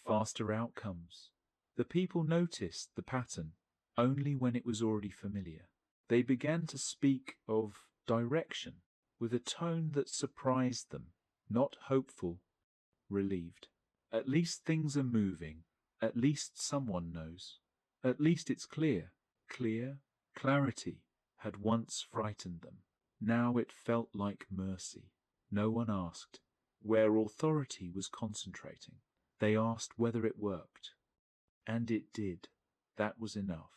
Faster outcomes. The people noticed the pattern only when it was already familiar. They began to speak of direction with a tone that surprised them, not hopeful, relieved. At least things are moving. At least someone knows. At least it's clear. Clear, clarity had once frightened them. Now it felt like mercy. No one asked where authority was concentrating. They asked whether it worked. And it did. That was enough.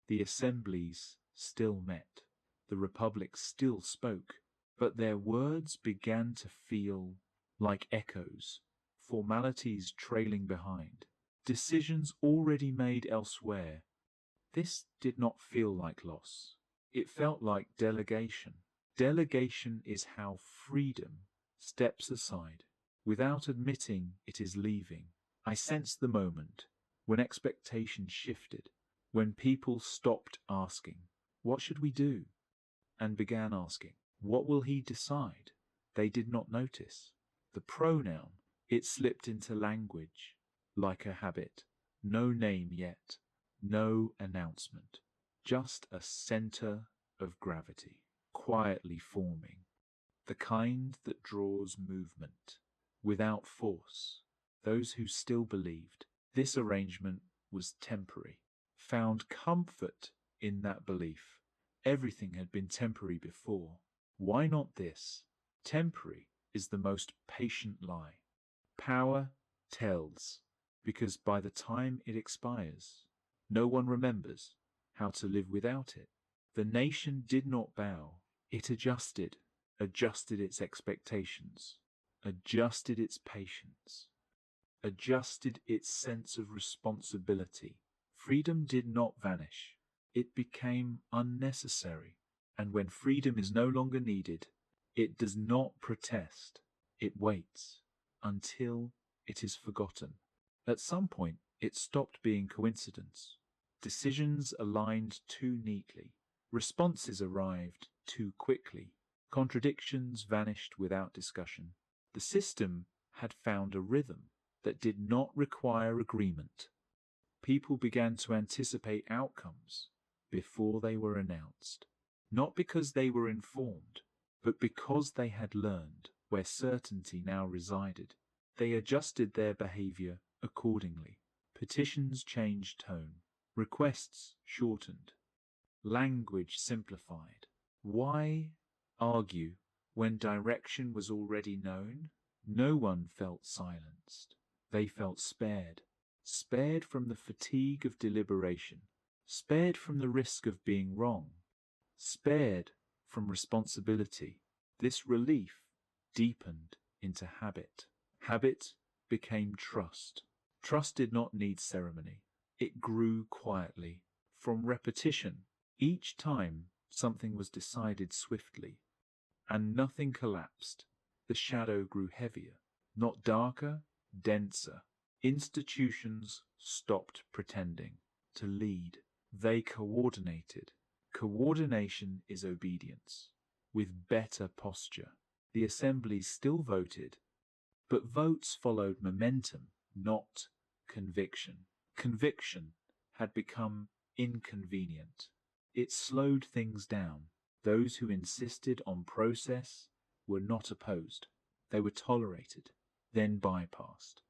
The assemblies still met. The republic still spoke. But their words began to feel like echoes, formalities trailing behind, decisions already made elsewhere. This did not feel like loss. It felt like delegation. Delegation is how freedom steps aside without admitting it is leaving. I sensed the moment when expectations shifted, when people stopped asking, "What should we do?" and began asking, "What will he decide?" They did not notice. The pronoun, it slipped into language like a habit. No name yet, no announcement, just a center of gravity, quietly forming, the kind that draws movement without force. Those who still believed this arrangement was temporary found comfort in that belief. Everything had been temporary before. Why not this? Temporary is the most patient lie. Power tells, because by the time it expires, no one remembers how to live without it. The nation did not bow. It adjusted its expectations, adjusted its patience, adjusted its sense of responsibility. Freedom did not vanish. It became unnecessary. And when freedom is no longer needed, it does not protest. It waits until it is forgotten. At some point, it stopped being coincidence. Decisions aligned too neatly. Responses arrived too quickly. Contradictions vanished without discussion. The system had found a rhythm that did not require agreement. People began to anticipate outcomes before they were announced, not because they were informed, but because they had learned where certainty now resided. They adjusted their behavior accordingly. Petitions changed tone, requests shortened, language simplified. Why argue when direction was already known? No one felt silenced. They felt spared. Spared from the fatigue of deliberation. Spared from the risk of being wrong. Spared from responsibility. This relief deepened into habit. Habit became trust. Trust did not need ceremony. It grew quietly, from repetition. Each time something was decided swiftly, and nothing collapsed. The shadow grew heavier, not darker, denser. Institutions stopped pretending to lead. They coordinated. Coordination is obedience, with better posture. The assemblies still voted, but votes followed momentum, not conviction. Conviction had become inconvenient. It slowed things down. Those who insisted on process were not opposed. They were tolerated, then bypassed.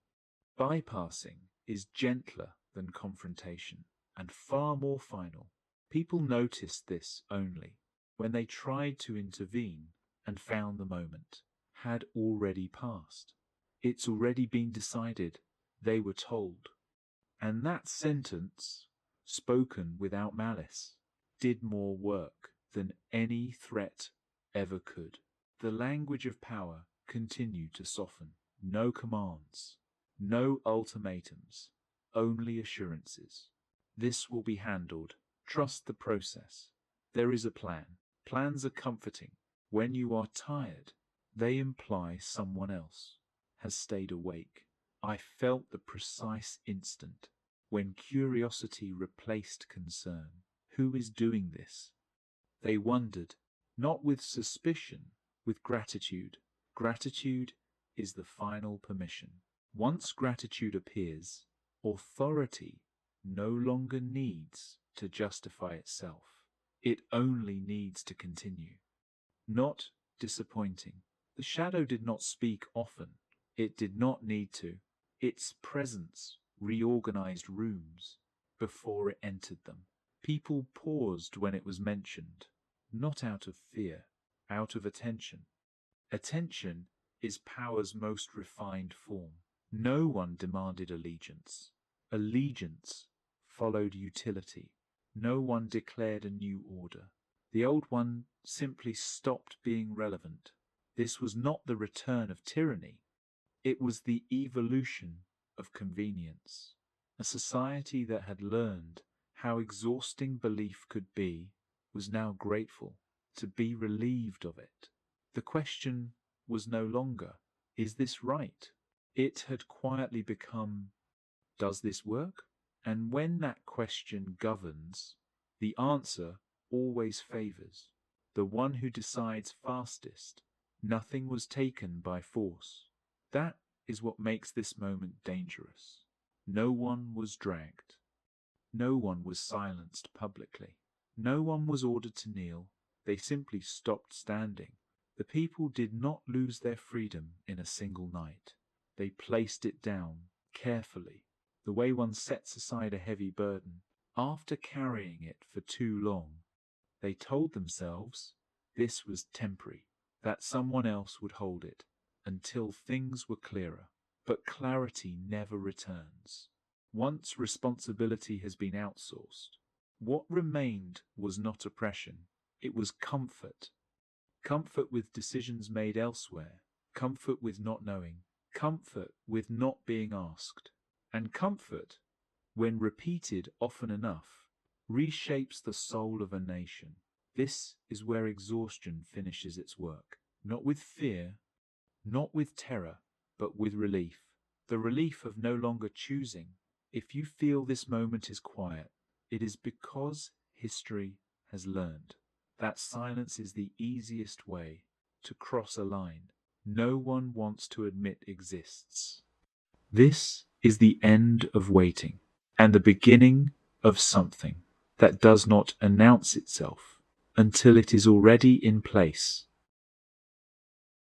Bypassing is gentler than confrontation and far more final. People noticed this only when they tried to intervene and found the moment had already passed. It's already been decided, they were told. And that sentence, spoken without malice, did more work than any threat ever could. The language of power continued to soften. No commands, no ultimatums, only assurances. This will be handled. Trust the process. There is a plan. Plans are comforting. When you are tired, they imply someone else has stayed awake. I felt the precise instant when curiosity replaced concern. Who is doing this? They wondered, not with suspicion, with gratitude. Gratitude is the final permission. Once gratitude appears, authority no longer needs to justify itself. It only needs to continue. Not disappointing. The shadow did not speak often. It did not need to. Its presence reorganized rooms before it entered them. People paused when it was mentioned, not out of fear, out of attention. Attention is power's most refined form. No one demanded allegiance. Allegiance followed utility. No one declared a new order. The old one simply stopped being relevant. This was not the return of tyranny. It was the evolution of convenience. A society that had learned how exhausting belief could be was now grateful to be relieved of it. The question was no longer, is this right? It had quietly become, does this work? And when that question governs, the answer always favors the one who decides fastest. Nothing was taken by force. That is what makes this moment dangerous. No one was dragged. No one was silenced publicly. No one was ordered to kneel. They simply stopped standing. The people did not lose their freedom in a single night. They placed it down carefully, the way one sets aside a heavy burden. After carrying it for too long, they told themselves this was temporary, that someone else would hold it until things were clearer. But clarity never returns. Once responsibility has been outsourced, what remained was not oppression, it was comfort. Comfort with decisions made elsewhere, comfort with not knowing, comfort with not being asked. And comfort, when repeated often enough, reshapes the soul of a nation. This is where exhaustion finishes its work, not with fear, not with terror, but with relief. The relief of no longer choosing. If you feel this moment is quiet, it is because history has learned that silence is the easiest way to cross a line no one wants to admit exists. This is the end of waiting and the beginning of something that does not announce itself until it is already in place.